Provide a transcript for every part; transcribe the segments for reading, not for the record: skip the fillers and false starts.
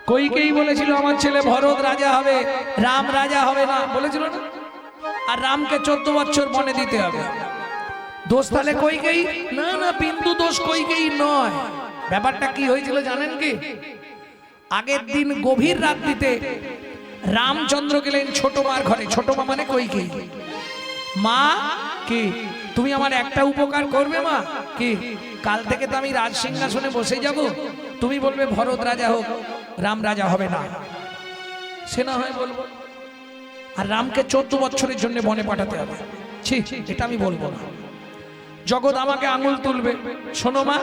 কইকেই বলেছিল আমার ছেলে ভরত রাজা হবে, রাম রাজা হবে না, বলেছিল না? আর রামকে 14 বছর বনে দিতে হবে। দোষ তাহলে কইকেই? না না, বিন্দু দোষ কইকেই নয়। ব্যাপারটা কি হয়েছিল জানেন কি? আগের দিন গভীর রাত্রিতে রামচন্দ্র গেলেন ছোট মার ঘরে। ছোট মা মানে কইকেই। মা কি তুমি আমার একটা উপকার করবে মা? কি? কাল থেকে তো আমি রাজ সিংহাসনে বসে যাব, তুমি বলবে ভরত রাজা হোক, রাম রাজা হবে না। সে না হয় বলবো। আর রামকে 14 বছরের জন্য বনে পাঠাতে হবে। ছি, এটা আমি বলবো না। জগৎ আমাকে আঙুল তুলবে। শোনো মা,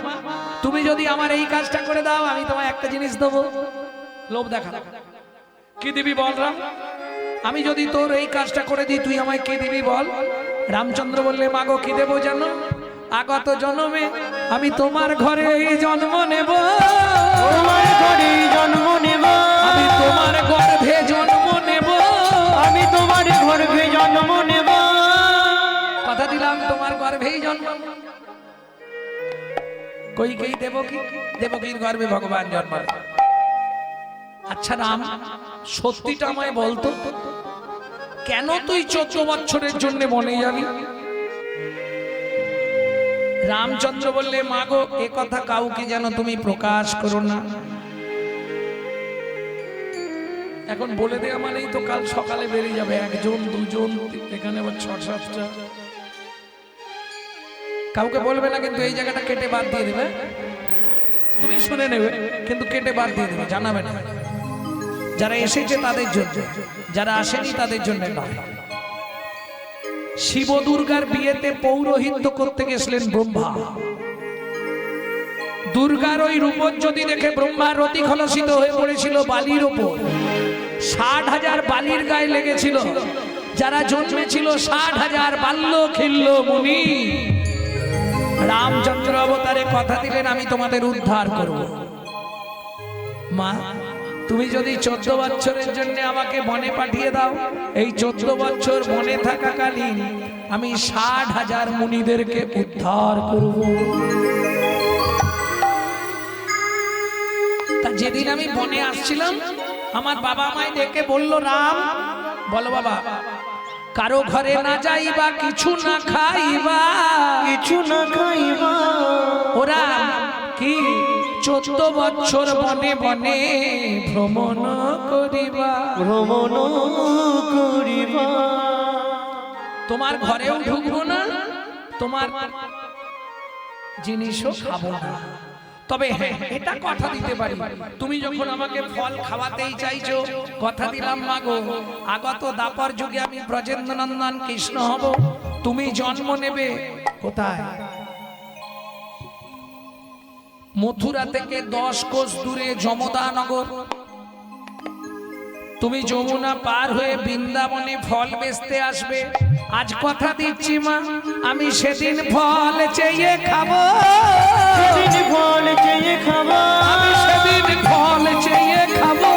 তুমি যদি আমার এই কাজটা করে দাও, আমি তোমায় একটা জিনিস দেবো। লোভ দেখা। কি দিবি বল রাম? আমি যদি তোর এই কাজটা করে দিই, তুই আমায় কি দিবি বল? রামচন্দ্র বললে, মাগো কি দেবো জানো? আগত জন্মে আমি তোমার ঘরে জন্ম নেব, তোমার ঘরে জন্ম নেব, আমি তোমার গর্ভে জন্ম নেব, আমি তোমার গর্ভে জন্ম নেব। কথা দিলাম তোমার গর্ভেই জন্ম। কইকেই দেবকী, দেবকীর গর্ভে ভগবান জন্মালেন। আচ্ছা রাম, সত্যিটা আমায় বলতো, কেন তুই 14 বছরের জন্য বনে যাবি? রামচন্দ্র বললে, মাগো এ কথা কাউকে যেন তুমি প্রকাশ করো না। এখন বলে দেয়া মানেই তো কাল সকালে বেরিয়ে যাবে 1 জন 2 জন, এখানে আবার 6-7টা। কাউকে বলবে না, কিন্তু এই জায়গাটা কেটে বাদ দিয়ে দেবে। তুমি শুনে নেবে, কিন্তু কেটে বাদ দিয়ে দেবে, জানাবে না। যারা এসেছে তাদের জন্য, যারা আসেনি তাদের জন্য নয়। শিব দুর্গার বিয়েতে পৌরোহিত্য করতে গেছিলেন ব্রহ্মা। দুর্গার ওই রূপজ্যোতি দেখে ব্রহ্মা রতি খলসিত হয়ে পড়েছিল বালির ওপর। 60,000 বালির গায়ে লেগেছিল। যারা জন্মেছিল 60,000 বাল্য খিল্ল মুনি। রামচন্দ্র অবতারে কথা দিলেন, আমি তোমাদের উদ্ধার করব। মা, তুমি যদি 14 বছরের জন্য আমাকে বনে পাঠিয়ে দাও, এই 14 বছর বনে থাকাকালীন আমি 60,000 মুনিদেরকে উদ্ধার করব। তা যেদিন আমি বনে আসছিলাম, আমার বাবা আমায় ডেকে বলল, রাম বলো বাবা, কারো ঘরে না যাইবা, কিছু না খাইবা, কিছু না খাইবা। ওরা কি 14 বছর বনে বনে ভ্রমণ করিবা, ভ্রমণ করিবা। তোমার ঘরেও ঢুকবো না, তোমার জিনিসও খাবো না। তবে হ্যাঁ, এটা কথা দিতে পারি, তুমি যখন আমাকে ফল খাওয়াতেই চাইছো, কথা দিলাম মাগো, আগত দাপর যুগে আমি ব্রজেন্দ্র নন্দন কৃষ্ণ হব। তুমি জন্ম নেবে কোথায়? মথুরা থেকে 10 কোষ দূরে যমদানগর। তুমি যমুনা পার হয়ে বৃন্দাবনে ফল বেচতে আসবে। আজ কথা দিচ্ছি মা, আমি সেদিন ফল চেয়ে খাবো, সেদিন ফল চেয়ে খাবো, আমি সেদিন ফল চেয়ে খাবো,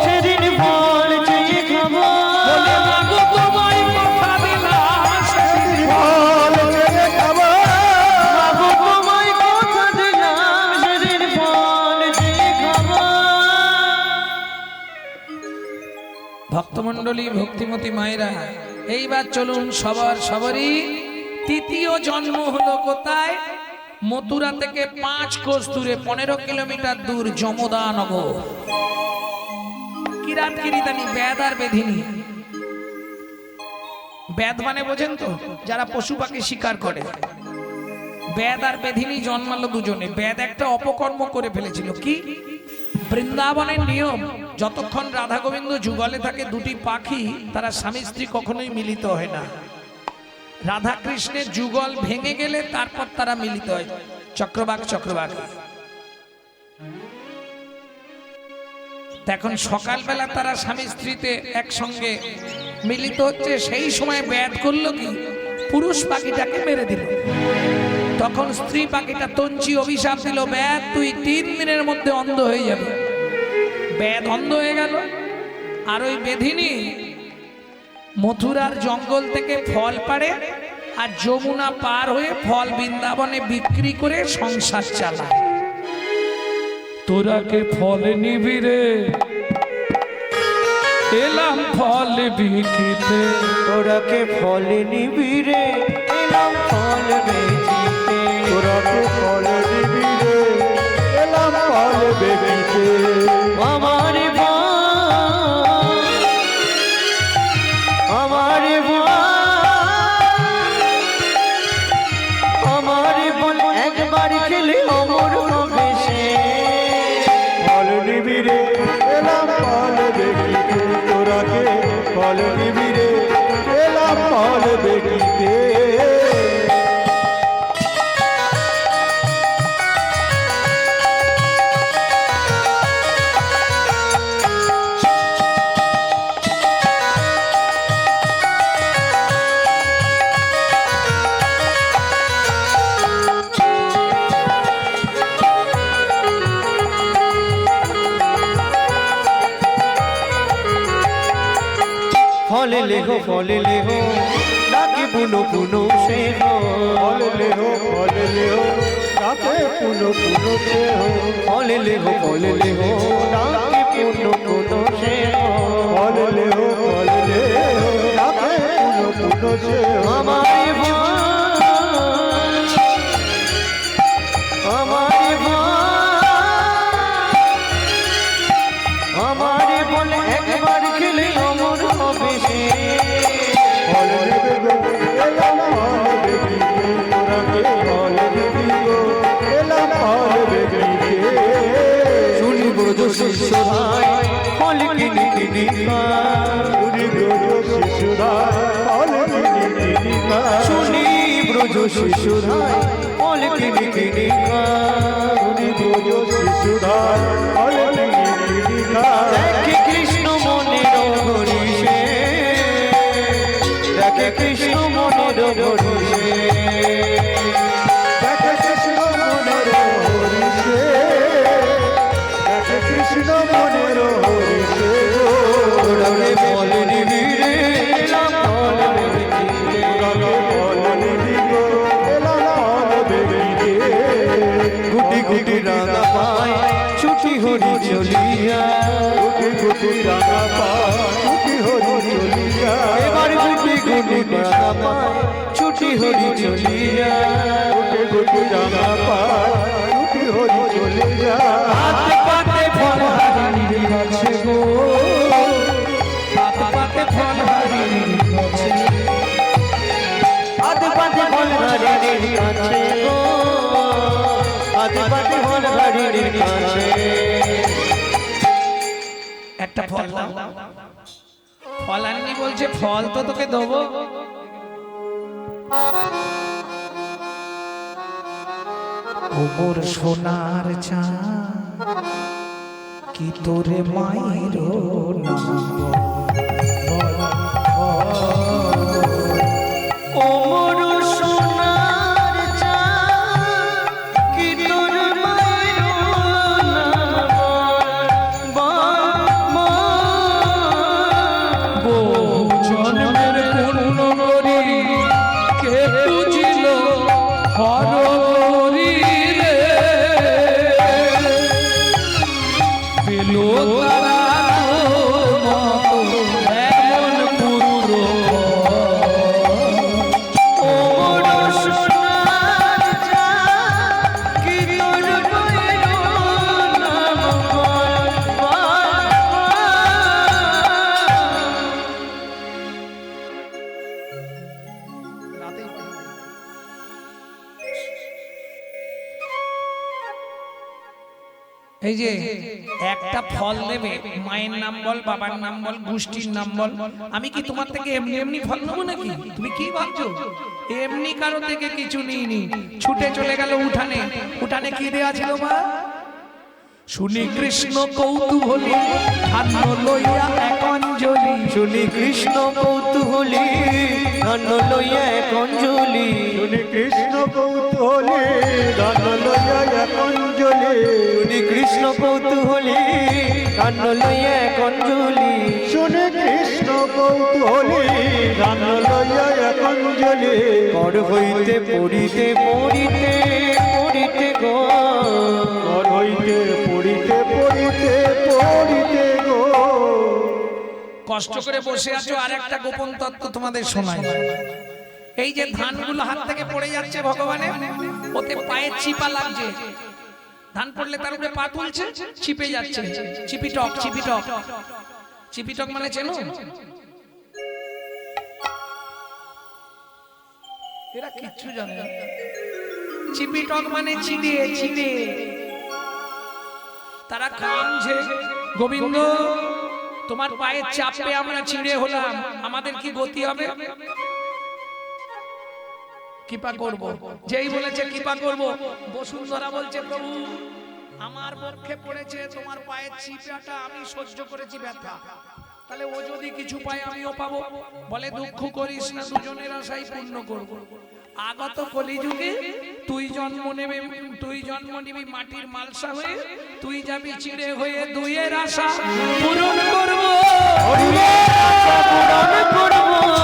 সেদিন ফল চেয়ে খাবো। বলে মাগো তোমায় কথা দিলাম, সেদিন ফল চেয়ে খাবো, বাবু তোমায় কথা দিলাম, সেদিন ফল চেয়ে খাবো। ভক্তমণ্ডলী, ভক্তিমতী মায়েরা, এইবার চলুন সবারই তৃতীয় জন্ম হলো কোথায়? মথুরা থেকে 5 কোষ দূরে, 15 কিলোমিটার দূর যমদানগর। কিরাত কিরিতানি, বেদ আর বেধিনী। বেদ মানে বোঝেন তো, যারা পশু পাখি শিকার করে। বেদ আর বেধিনী জন্মালো দুজনে। বেদ একটা অপকর্ম করে ফেলেছিল। কি? বৃন্দাবনের নিয়ম, যতক্ষণ রাধা গোবিন্দ যুগলে থাকে, দুটি পাখি তারা স্বামী স্ত্রী কখনোই মিলিত হয় না। রাধা কৃষ্ণের যুগল ভেঙে গেলে তারপর তারা মিলিত হয়, চক্রবাক চক্রবাক। এখন সকালবেলা তারা স্বামী স্ত্রীতে একসঙ্গে মিলিত হচ্ছে, সেই সময় ব্যাদ করলো কি, পুরুষ পাখিটাকে মেরে দিল। তখন স্ত্রী পাখিটা তঞ্চি অভিশাপ দিল, ব্যাদ তুই 3 দিনের মধ্যে অন্ধ হয়ে যাবে। ব্যাদ অন্ধ হয়ে গেল। আর ওই বেধিনী মথুরার জঙ্গল থেকে ফল পাড়ে আর যমুনা পার হয়ে ফল বৃন্দাবনে বিক্রি করে সংসার চালায়। তোরা কে ফল নিবি রে, এলাম ফল বিকিতে। তোরা কে ফল নিবি রে, এলাম ফল বেচিতে। তোরা কে ফল দিবি রে, এলাম ফল বেচিতে। আমার আমার আমার বল একবার খেলে অমর হবে সে। ফল নিবি রে, এলাম ফল বেচিতে। তোরা কে ফল নিবি রে, এলাম ফল বেচিতে। ফলে লেহো ডাকে পুনো পুনো সে হো। ফল লেহো তাতে পুনো পুনো সে হো। ফলে লেহো ডাকে পুনো পুনো সে হো। ফল লেহো তাতে পুনো পুনো সে হো। আমার আমারে বলে একবার খেলে অমর হবে সে। ফল নেবে গো, এলাম ফল বেচিতে। তোরা কে ফল দিবি গো, এলাম ফল বেচিতে। শুনি ব্রজ শিষ্য ভাই ফল কিনি কিনি খায়। শুনি ব্রজ শিশুরাই ফল কিনি কিনি খায়। শুনি ব্রজ শিষ্য ভাই ফল কিনি কিনি খায়। শুনি ব্রজ শিশুরাই ফল কিনি কিনি খায়। দেখে কৃষ্ণ মনের হরিষে, দেখে কৃষ্ণ মনের হরিষে। দেখে কৃষ্ণ মনের হরিষে, দেখে কৃষ্ণ মনের হরিষে। তোরাকে ফল নিবি রে, এলাম ফল বেচিতে। তোরাকে ফল নিবি গো, এলাম ফল বেচিতে। গুটি গুটি রাঙা পায় ছুটি হরি চলিয়া। গুটি গুটি রাঙা পায় ছুটি হরি চলিয়া। এবার গুটি গুটি রাঙা পায় ছুটি হরি চলিয়া। গুটি গুটি রাঙা পায় ছুটি হরি চলিয়া। পাতে পাতে ফল হারিয়ে গেছে গো, পাতে পাতে ফল হারিয়ে গেছে। আধ পাতে ফল হারিয়ে কাছে গো, আধ পাতে ফল হারিয়ে কাছে। একটা ফল দাও। ফল আননি বলছে, ফল তো তোকে দেবো। ওপর সোনার চাঁদ কি তোরে মায়ের ওমর সোনার চাঁদ কি তোর মায়ের নাম। বহু জন্মের পূর্ণ করি কে বুঝিল হরি রে, পেল তারা এমন পুত্র। ওমর সোনার চাঁদ কি তোর মায়ের নাম। এই যে একটা ফল নেবে, মায়ের নাম বল, বাবার নাম বল, গোষ্ঠীর নাম বল। আমি কি তোমার থেকে এমনি এমনি ফল নেবো নাকি? তুমি কি ভাবছো? এমনি কারো থেকে কিছু নিইনি। ছুটে চলে গেল উঠানে। উঠানে কি দেওয়া ছিল মা? শুনি কৃষ্ণ কৌতূহলী ধান্য লইয়া এক অঞ্জলি। শুনি কৃষ্ণ কৌতূহলী ধন্য লইয়া এক অঞ্জলি। শুনি কৃষ্ণ কৌতূহলী ধান লইয়া এক অঞ্জলি। শুনি কৃষ্ণ কৌতূহলী ধন্য লইয়া এক অঞ্জলি। শুনি কৃষ্ণ কৌতূহলী ধান লইয়া এক অঞ্জলি। কর হইতে পড়িতে পড়িতে পড়িতে গো, ঘর হইতে পড়িতে কষ্ট করে বসে আছো, আর একটা গোপন তত্ত্ব তোমাদের শোনাই। এই যে ধানগুলো হাত থেকে পড়ে যাচ্ছে ভগবানের, ওতে পায়ে চিপা লাগছে। ধান পড়লে তার উপরে পা তুলছে, চিপে যাচ্ছে। চিপিটক, চিপিটক। চিপিটক মানে চেনো? এরা কিচ্ছু জানে না। চিপিটক মানে চিড়ে, চিড়ে। তারা কামছে, গোবিন্দ তোমার পায়ের চাপে আমরা চিড়ে হলাম, আমাদের কি গতি হবে? কৃপা করব। যেই বলেছে কৃপা করব, বসুন্ধরা বলছে প্রভু আমার পক্ষে পড়েছে তোমার পায়ের চিপাটা, আমি সহ্য করেছি ব্যথা, তাহলে ও যদি কিছু পায় আমিও পাবো। বলে দুঃখ করিস না, দুজনের আশাই পূর্ণ করব। আগত কলিযুগে তুই জন্ম নিবি মাটির মালসা হয়ে, তুই যাবি চিড়ে হয়ে, দুইয়ের আশা পূরণ করব।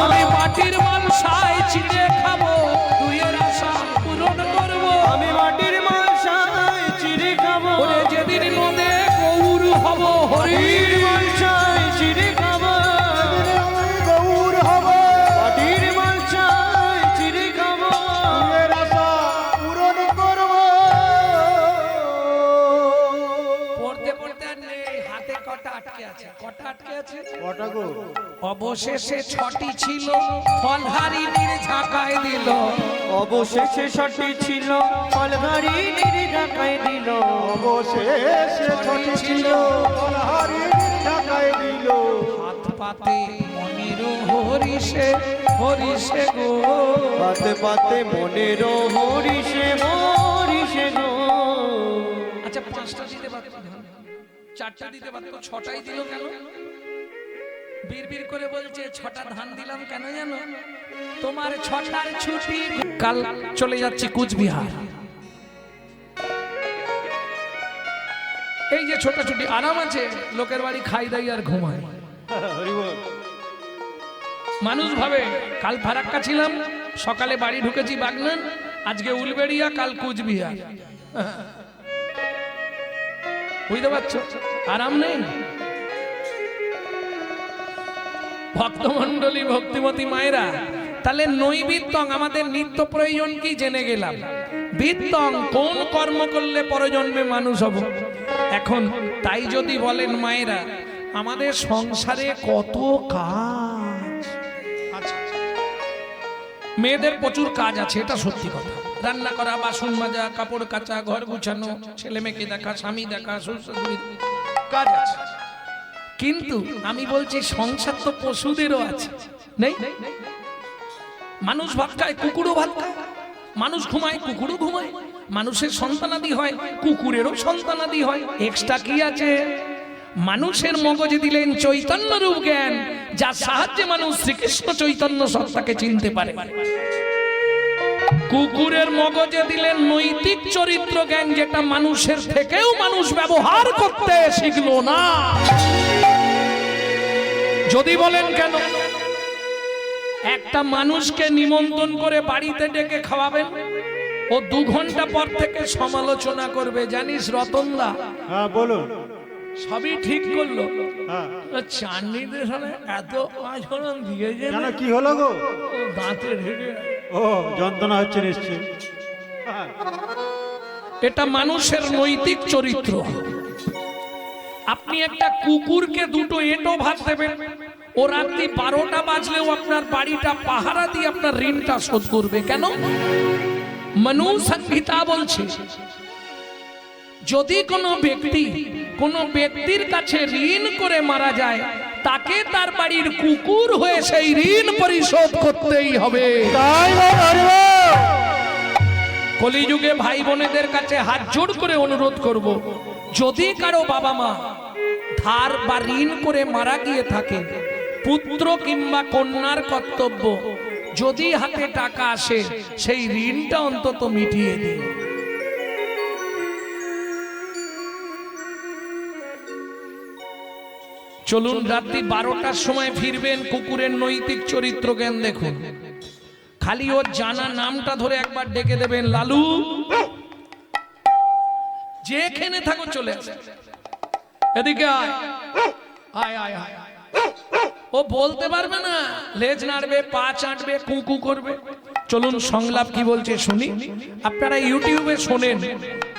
আমি মাটির মালসায় চিড়ে খাবো, দুইয়ের আশা পূরণ করব। আমি মাটির মালসায় চিড়ে খাবো, ওরে যেদিন নদে গৌর হব, হরির মালসায় চিড়ে খাবো, আমি গৌর হব, মাটির মালসায় চিড়ে খাবো। এর আশা পূরণ করব। পড়তে পড়তে আর নেই, হাতে কটা আটকে আছে, কটা আটকে আছে? কটা গো? অবশেষে 6টি ছিল, ফলহারিণীর ঝাঁকায় দিল। অবশেষে 6টি ছিল, ফলহারিণীর ঢাকায় দিল। অবশেষে 6টি ছিল, ফলহারিণীর ঢাকায় দিল। হাত পাতে মনির হরিষে, হরিষে গো। পাতে পাতে মনের হরিষে, হরিষে গো। আচ্ছা 5টা দিতে পারতো, 4টা দিতে পারতো, 6টাই দিল কেন? বীর করে বলছে 6টা ধান দিলাম কেন জানো? তোমার 6টার ছুটি, কাল চলে যাচ্ছি কুচবিহার। এই যে ছোট ছুটি আরাম আছে, লোকের বাড়ি খাই দাই আর ঘুমায়। হরি বল। মানুষ ভাবে কাল ফারাক্কা ছিলাম, সকালে বাড়ি ঢুকেছি বাগনান, আজকে উলবেড়িয়া, কাল কুচবিহার। বুঝতে পারছো? আরাম নেই। ভক্তমন্ডলী, ভক্তিমতী মায়েরা, তাহলে নৈবিত্তং আমাদের নিত্য প্রয়োজন কি জেনে গেলাম। বিত্তং কোন কর্ম করলে পরজন্মে মানুষ হব। এখন তাই যদি বলেন মায়েরা, আমাদের সংসারে কত কাজ। আচ্ছা, মেয়েদের প্রচুর কাজ আছে, এটা সত্যি কথা। রান্না করা, বাসন মাজা, কাপড় কাচা, ঘর গুছানো, ছেলে মেয়েকে দেখা, স্বামী দেখা, শ্বশুর কাজ আছে। কিন্তু আমি বলছি সংসার তো পশুদেরও আছে, নেই? মানুষ ভাত খায়, কুকুরও ভাত খায়। মানুষ ঘুমায়, কুকুরও ঘুমায়। মানুষের সন্তানাদি হয়, কুকুরেরও সন্তানাদি হয়। এক্সট্রা কি আছে? মানুষের মগজে দিলেন চৈতন্য রূপ জ্ঞান, যার সাহায্যে মানুষ শ্রীকৃষ্ণ চৈতন্য সত্তাকে চিনতে পারে। কুকুরের মগজে দিলেন নৈতিক চরিত্র জ্ঞান, যেটা মানুষের থেকেও মানুষ ব্যবহার করতে শিখলো না। যদি বলেন কেন? একটা মানুষকে নিমন্ত্রণ করে বাড়িতে ডেকে খাওয়াবেন, ও 2 ঘন্টা পর থেকে সমালোচনা করবে, জানিস রতনদা? হ্যাঁ বলুন। সবই ঠিক করলো, হ্যাঁ চাটনিতে এত আচরণ দিয়েছে, কেন কি হলো গো? দাঁতে ঢেকে। ও যন্ত্রণা হচ্ছে নিশ্চয়ই। হ্যাঁ। এটা মানুষের নৈতিক চরিত্র। আপনি একটা কুকুরকে 2টো এঁটো ভাত দেবেন, ও রাত্রি 12টা বাজলেও আপনার বাড়িটা পাহারা দিয়ে আপনার ঋণটা শোধ করবে। কেন? মনু সংহিতা বলছে, যদি কোনো ব্যক্তির কাছে ঋণ করে মারা যায়, তাকে তার বাড়ির কুকুর হয়ে সেই ঋণ পরিশোধ করতেই হবে। তাই গো, হরি বল। কলিযুগে ভাই বোনেদের কাছে হাত জোড় করে অনুরোধ করব, যদি কারো বাবা মা ধার বা ঋণ করে মারা গিয়ে থাকে, পুত্র কিংবা কন্যার কর্তব্য, যদি হাতে টাকা আসে সেই ঋণটা অন্তত মিটিয়ে দিন। চলুন রাত্রি 12টার সময় ফিরবেন, কুকুরের নৈতিক চরিত্র জ্ঞান দেখুন। খালি ওর জানা নামটা ধরে একবার ডেকে দেবেন, লালু। যেখানে থাকো চলে আসে, এদিকে আয় আয় আয় আয়। ও বলতে পারবে না, লেজ নাড়বে, পা চাটবে, কুকু করবে। চলুন সংলাপ কি বলছে শুনি। আপনারা ইউটিউবে শোনেন,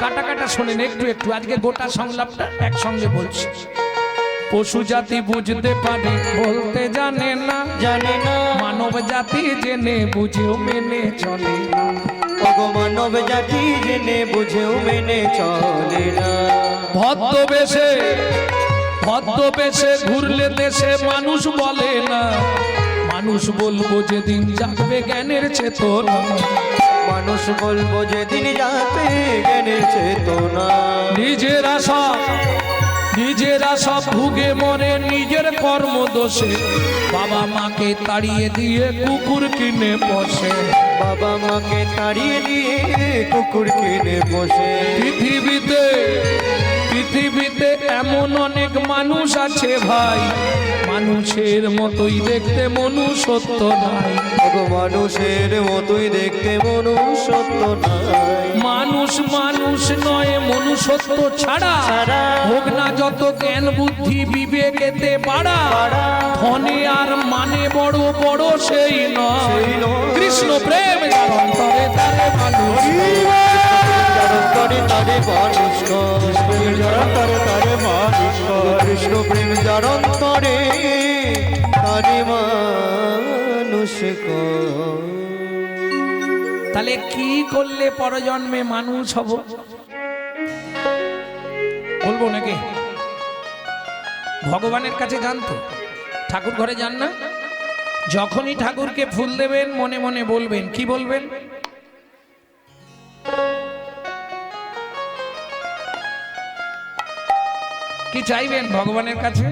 কাটা কাটা শোনেন, একটু একটু। আজকে গোটা সংলাপটা একসঙ্গে বলছি। পশু জাতি বুঝতে পারে, বলতে জানে না, জানে না মানব জাতি জেনে বুঝেও মেনে চলে না। ওগো মানব জাতি জেনে বুঝেও মেনে চলে না। ভদ্রবেশে ভদ্রবেশে ঘুরলে দেশে মানুষ বলে না, মানুষ বলবো যেদিন জাগবে জ্ঞানের চেতনা। মানুষ বলবো যেদিন যাবে জ্ঞানের চেতনা। নিজেরা সব ভুগে মরে নিজের কর্ম দোষে, বাবা মাকে তাড়িয়ে দিয়ে কুকুর কিনে বসে। বাবা মাকে তাড়িয়ে দিয়ে কুকুর কিনে বসে। পৃথিবীতে এমন অনেক মানুষ আছে ভাই, মানুষের মতোই দেখতে মনুষ্যত্ব নাই। ওগো মানুষের মতোই দেখতে মনুষ্যত্ব নাই। মানুষ মানুষ নয়, মনুষ্যত্ব ছাড়া হোক না যত জ্ঞান বুদ্ধি বিবেকেতে বাড়া। ধনে আর মানে বড় বড় সেই নয়, কৃষ্ণ প্রেম যার অন্তরে তারে মানুষ। তারে মানুষ তারে মানুষ কৃষ্ণ প্রেম যার অন্তরে তারে মানুষ কর। তাহলে কি করলে পরজন্মে মানুষ হব বলবো নাকি? ভগবানের কাছে জানতো, ঠাকুর ঘরে যান না, যখনই ঠাকুরকে ফুল দেবেন মনে মনে বলবেন, কি বলবেন? কি চাইবেন ভগবানের কাছে?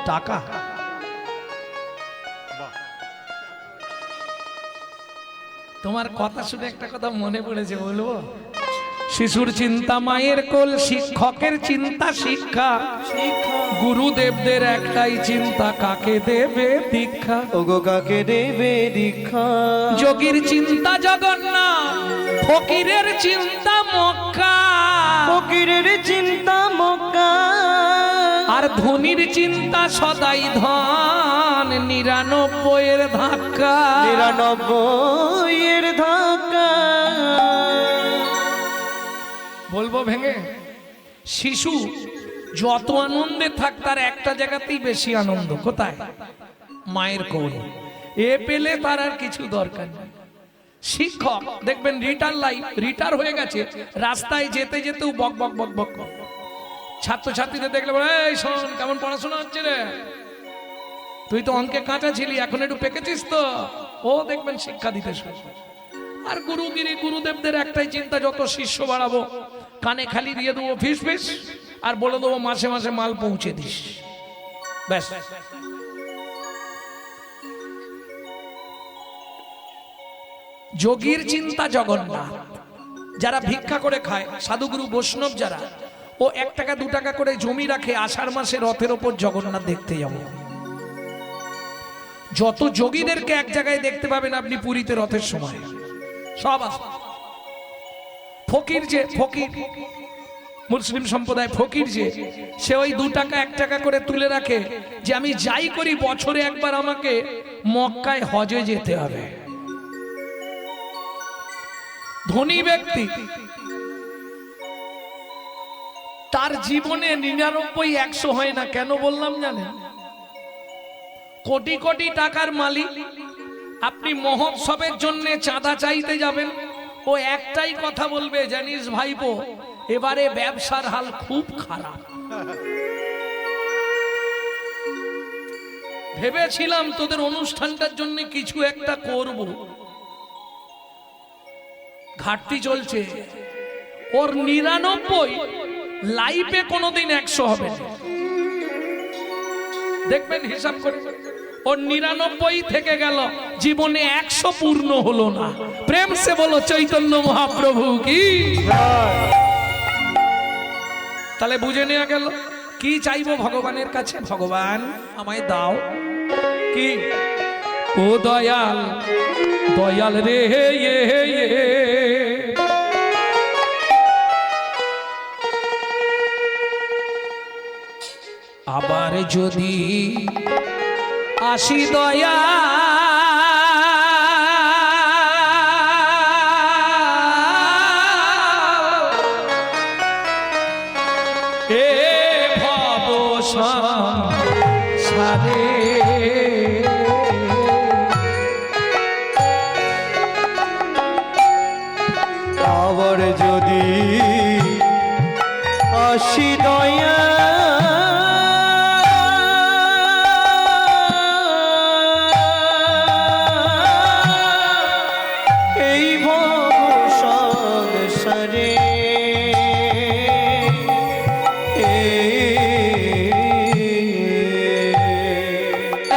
টাকা? তোমার কথা শুনে একটা কথা মনে পড়েছে, বলবো? শিশুর চিন্তা মায়ের কোল, শিক্ষকের চিন্তা শিক্ষা, গুরুদেবদের একটাই চিন্তা কাকে দেবে দীক্ষা। ওগো কাকে দেবে দীক্ষা। যোগীর চিন্তা জগন্নাথ, ফকিরের চিন্তা মক্কা, ফকিরের চিন্তা মক্কা। আর ধনীর চিন্তা সদাই ধন, ৯৯ ধাক্কা। ৯৯ ধাক্কা। বলবো ভেঙে? শিশু যত আনন্দে থাক তার একটা জায়গাতেই বেশি আনন্দ, কোথায়? মায়ের কোলে। এ পেলে তার আর কিছু দরকার নেই। শিক্ষক দেখবেন রিটায়ার হয়ে গেছে, রাস্তায় যেতে যেতেও বক বক বক বক। ছাত্রছাত্রীদের দেখলে বলে, এই শোন, কেমন পড়াশোনা হচ্ছে রে? তুই তো অঙ্কে কাঁচা ছিলি, এখন একটু পেকেছিস তো। ও দেখবেন শিক্ষা দিতে শুরু। আর গুরুদেবদের একটাই চিন্তা, যত শিষ্য বাড়াবো কানে খালি দিয়ে দেবো ফিস ফিস, আর বলে দেবো মাসে মাসে মাল পৌঁছে দিস, ব্যাস। যোগীর চিন্তা জগন্নাথ। যারা ভিক্ষা করে খায়, সাধুগুরু বৈষ্ণব যারা, ও ১ টাকা ২ টাকা করে জমি রাখে, আষাঢ় মাসে রথের ওপর জগন্নাথ দেখতে যাব। যত যোগীদেরকে এক জায়গায় দেখতে পাবেন আপনি পুরীতে রথের সময়, সব আছে। ফকির যে ফকির, মুসলিম সম্প্রদায় ফকির যে, সে ওই ২ টাকা ১ টাকা করে তুলে রাখে, যে আমি যাই করি বছরে একবার আমাকে মক্কায় হজে যেতে হবে। ধনী ব্যক্তি তার জীবনে ৯৯ ১০০ হয় না। কেন বললাম জানেন? কোটি কোটি টাকার মালিক, আপনি মহোৎসবের জন্য চাঁদা চাইতে যাবেন, ও একটাই কথা বলবে, জানিস ভাইপো, এবারে ব্যবসার হাল খুব খারাপ। ভেবেছিলাম তোদের অনুষ্ঠানটার জন্য কিছু একটা করব, ঘাটতি চলছে। ওর ৯৯ লাইফে কোনোদিন ১০০ হবে না। দেখবেন হিসাব করে, ওর ৯৯ থেকে গেল, জীবনে ১০০ পূর্ণ হলো না। প্রেম সে বলো চৈতন্য মহাপ্রভু কি। তাহলে বুঝে নেওয়া গেল কি চাইবো ভগবানের কাছে। ভগবান আমায় দাও কি? ও দয়াল, দয়াল রে, আবার যদি আসি দয়া এ ভব সংসারে আবার যদি আসি দয়া এই ভব সংসারে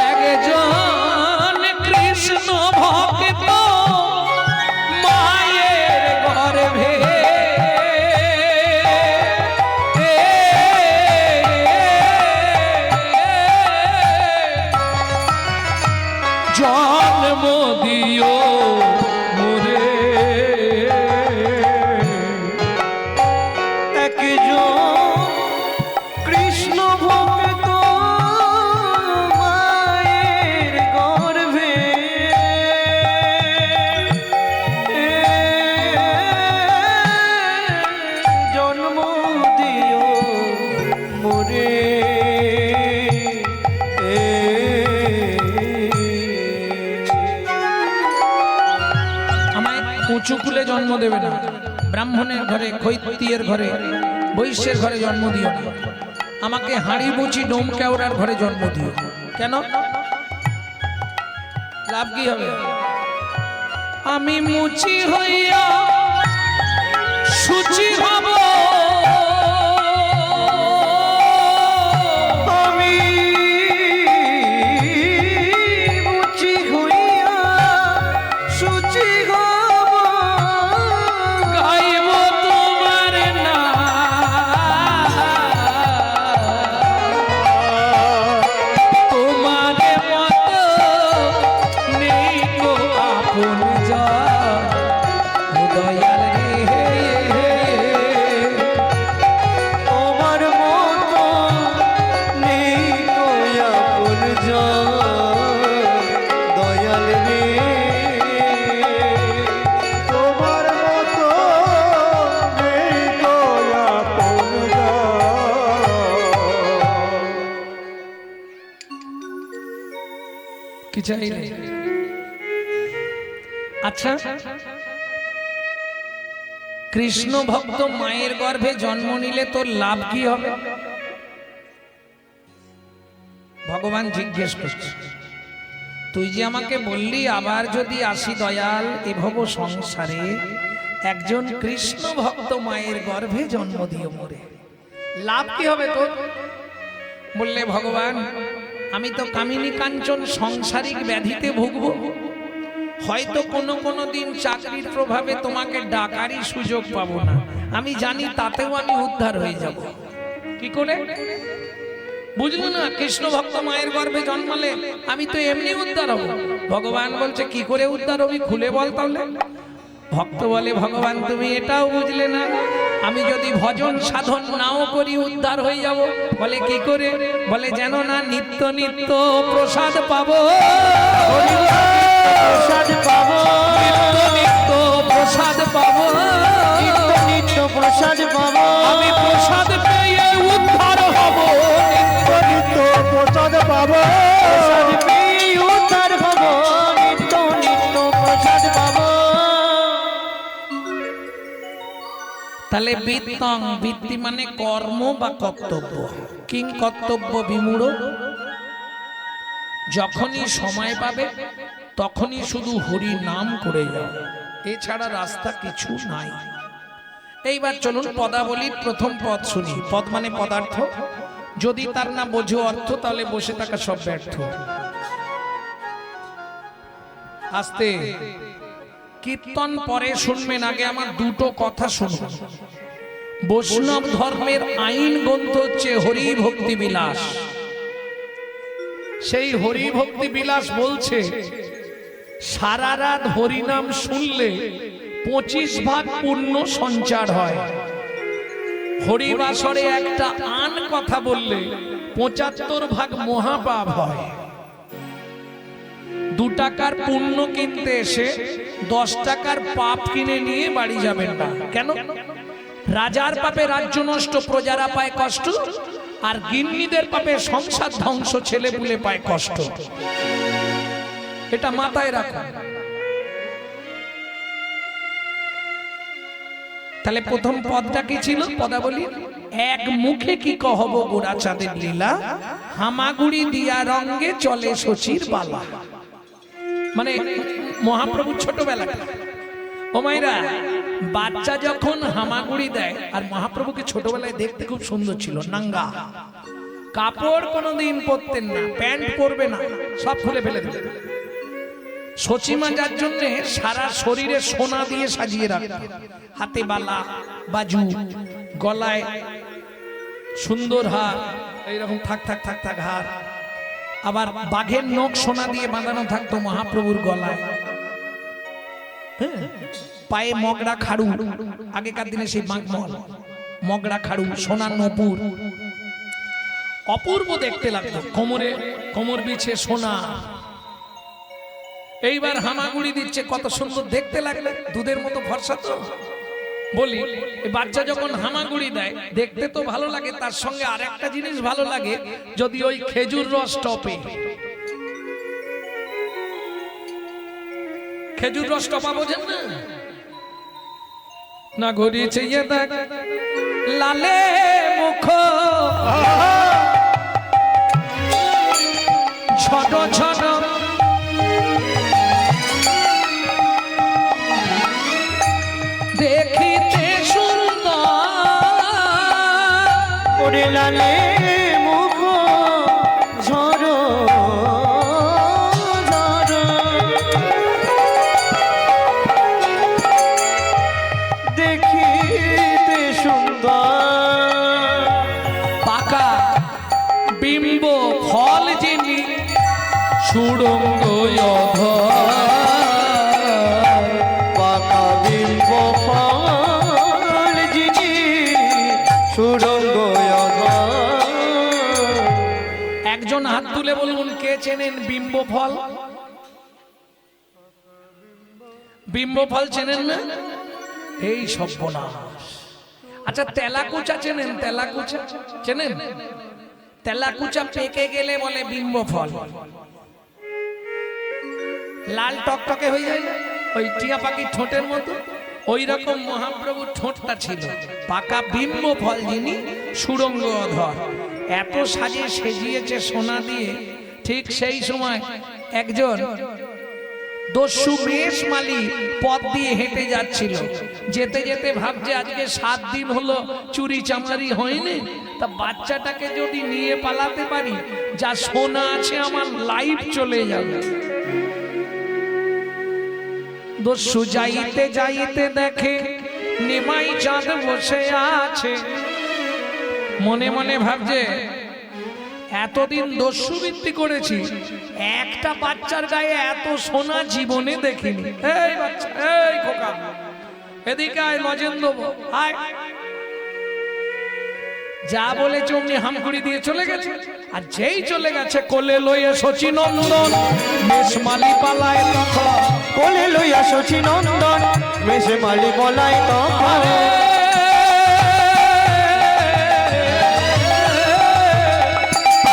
একজন কৃষ্ণ ভক্ত মায়ের গর্ভে জন্ম দিও মোরে একজন কৃষ্ণ ভক্ত মায়ের গর্ভে জন্ম দিও মোরে আমায় উঁচু কুলে জন্ম দেবে না, ব্রাহ্মণের ঘরে, ক্ষত্রিয়ের ঘরে, বৈশ্যের ঘরে জন্ম দিও না। আমাকে হাঁড়ি বুচি ডোম কেওড়ার ঘরে জন্ম দিও। কেন? লাভ কি হবে? আমি মুচি হইয়া সুচি হব, আমি মুচি হইয়া সুচি হব গাইব তোমার নাম, তোমার মতো নেই গো আপন জন, ও দয়াল রে। তোমার মতো নেই কোয়া পুরজ দয়াল রে তোমার মতো নেই দয়া পূর্ণ। কি চাইলে? আচ্ছা, কৃষ্ণ ভক্ত মায়ের গর্ভে জন্ম নিলে তোর লাভ কি হবে? ভগবান জিজ্ঞেস করছে, তুই যে আমাকে বললি আবার যদি আসি দয়াল এ ভব সংসারে, একজন কৃষ্ণ ভক্ত মায়ের গর্ভে জন্ম দিও মোরে, লাভ কি হবে তোর? বললে, ভগবান আমি তো কামিনী কাঞ্চন সংসারিক ব্যাধিতে ভুগবো, হয়তো কোনো দিন চাকরির প্রভাবে তোমাকে ডাকারই সুযোগ পাবো না, আমি জানি তাতেও আমি উদ্ধার হয়ে যাব। কি করে বুঝলো না? কৃষ্ণ ভক্ত মায়ের গর্ভে জন্মালে আমি তো এমনি উদ্ধার হব। ভগবান বলছে, কি করে উদ্ধার হবি খুলে বল তাহলে। ভক্ত বলে, ভগবান তুমি এটাও বুঝলে না, আমি যদি ভজন সাধন নাও করি উদ্ধার হয়ে যাব। বলে, কি করে? বলে, যেন না নিত্য নিত্য প্রসাদ পাবো, প্রসাদ পাবো, নিত্য নিত্য প্রসাদ পাবো, নিত্য নিত্য প্রসাদ পাবো, আমি প্রসাদ পেয়ে উদ্ধার হব, নিত্য প্রসাদ পাবো, প্রসাদ পেয়ে উদ্ধার হব, নিত্য নিত্য প্রসাদ পাবো। তাহলে বৃত্তং, বৃত্তি মানে কর্ম বা কর্তব্য। কিং কর্তব্য বিমূঢ়, যখনই সময় পাবে তখনই শুধু হরি নাম করে যাও, এছাড়া রাস্তা কিছু নাই। এইবার চলুন পদাবলীর প্রথম পদ শুনি। পদ মানে পদার্থ, যদি তার না বোঝো অর্থ তাহলে বসে থাকা সব ব্যর্থ। আস্তে কীর্তন পরে শুনবেন, আগে আমার দুটো কথা শুনুন। বৈষ্ণব ধর্মের আইন গ্রন্থ হচ্ছে হরি ভক্তি বিলাস। সেই হরি ভক্তি বিলাস বলছে সারা রাত হরিনাম শুনলে 25 ভাগ পুণ্য সঞ্চার হয়। হরিবাসরে একটা আন কথা বললে 75 ভাগ মহাপাপ হয়। 2 টাকার পুণ্য কিনতে এসে 10 টাকার পাপ কিনে নিয়ে বাড়ি যাবেন না। কেন? রাজার পাপে রাজ্য নষ্ট, প্রজারা পায় কষ্ট, আর গিন্নিদের পাপে সংসার ধ্বংস, ছেলে পুলে পায় কষ্ট। এটা মাথায় রাখুন। তাহলে প্রথম পদটা কি ছিল? পদাবলী, এক মুখে কি কহব গোড়া চাঁদের লীলা, হামাগুড়ি দিয়া রঙ্গে চলে শচীর বালা। মানে মহাপ্রভু ছোটবেলা, ও মাইরা, বাচ্চা যখন হামাগুড়ি দেয়, আর মহাপ্রভুকে ছোটবেলায় দেখতে খুব সুন্দর ছিল, নাঙ্গা, কাপড় কোনোদিন পরতেন না, প্যান্ট পরবে না, সব খুলে ফেলে দিলেন। সচিমা যার জন্য সারা শরীরে সোনা দিয়ে সাজিয়ে রাখতেন, হাতে বালা, বাজু, গলায় সুন্দর হার, এইরকম থাক থাক থাক থাক হার, আবার বাঘের নখ সোনা দিয়ে বাঁধানো থাকতো মহাপ্রভুর গলায়, পায়ে মগরা খাড়ু, আগেকার দিনে সেই বাঘমল, মগরা খাড়ু, সোনার নপুর, অপূর্ব দেখতে লাগতো, কোমরে কোমর বিছে সোনা। এইবার হামাগুড়ি দিচ্ছে, কত সুন্দর দেখতে লাগলো, দুধের মতো ভরসা। তো বলি, বাচ্চা যখন হামাগুড়ি দেয় দেখতে তো ভালো লাগে, তার সঙ্গে আরেকটা জিনিস ভালো লাগে, যদি ওই খেজুর রস টপে, খেজুর রস টপা বোঝেন না? না ঘুরিয়েছে দেখ লালে মুখ, ছোট ছোট দেখিতে সুন্দর, ওরে লালে মুখ ঝরো ঝরো, দেখিতে সুন্দর, পাকা বিম্ব ফল যিনি সুড়ঙ্গ পাকা বিম্ব ফল যিনি সুড়ঙ্গ। একজন হাত তুলে বলুন, কে চেনেন বিম্ব ফল? বিম্ব ফল চেনেন না? এই সর্বনাশ। আচ্ছা, তেলাকুচা চেনেন? তেলাকুচা চেনেন? তেলাকুচা পেকে গেলে বলে বিম্ব ফল, লাল টকটকে হয়ে যায়, ওই টিয়া পাখির ঠোঁটের মতো। ওই রকম মহাপ্রভুর ঠোঁটটা ছিল, পাকা বিম্ব ফল যিনি সুড়ঙ্গ অধর। এত সাজে সেজিয়েছে সোনা দিয়ে। ঠিক সেই সময় একজন দস্যু মেষমালী পথ দিয়ে হেঁটে যাচ্ছিল, যেতে যেতে ভাবছে আজকে 7 দিন হলো চুরি চামারি হয়নি, তা বাচ্চাটাকে যদি নিয়ে পালাতে পারি, যা সোনা আছে আমার লাইফ চলে যাবে। দস্যু যাইতে যাইতে দেখে নিমাই চাঁদ বসে আছে, মনে মনে ভাবছে এতদিন দস্যুবৃত্তি করেছি, একটা বাচ্চার গায়ে এত সোনা জীবনে দেখিনি। এই বাচ্চা, এই খোকা, এদিকে আয়, লজেন দেবো, আয়। যা বলেছে অমনি হামকুড়ি দিয়ে চলে গেছে। আর যেই চলে গেছে, কোলে লইয়া শচীনন্দন মেষমালী পালায় তখন, কোলে লইয়া শচীনন্দন মেষমালী বলায় তখন,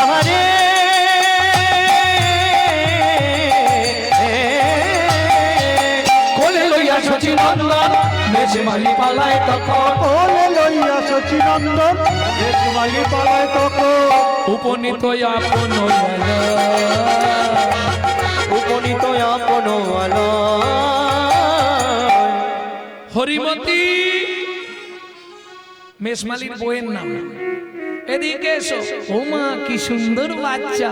আহারে কোলে লইয়া শচীনন্দন মেষমালী পালায় তখন, কোলে লইয়া শচীনন্দন মেষমালী পালায় তখন, উপনীত আপন উপনীত আপন আলো। হরিমতি মেষমালীর বইয়ের নাম। এদিকে এসো। ও মা, কি সুন্দর বাচ্চা।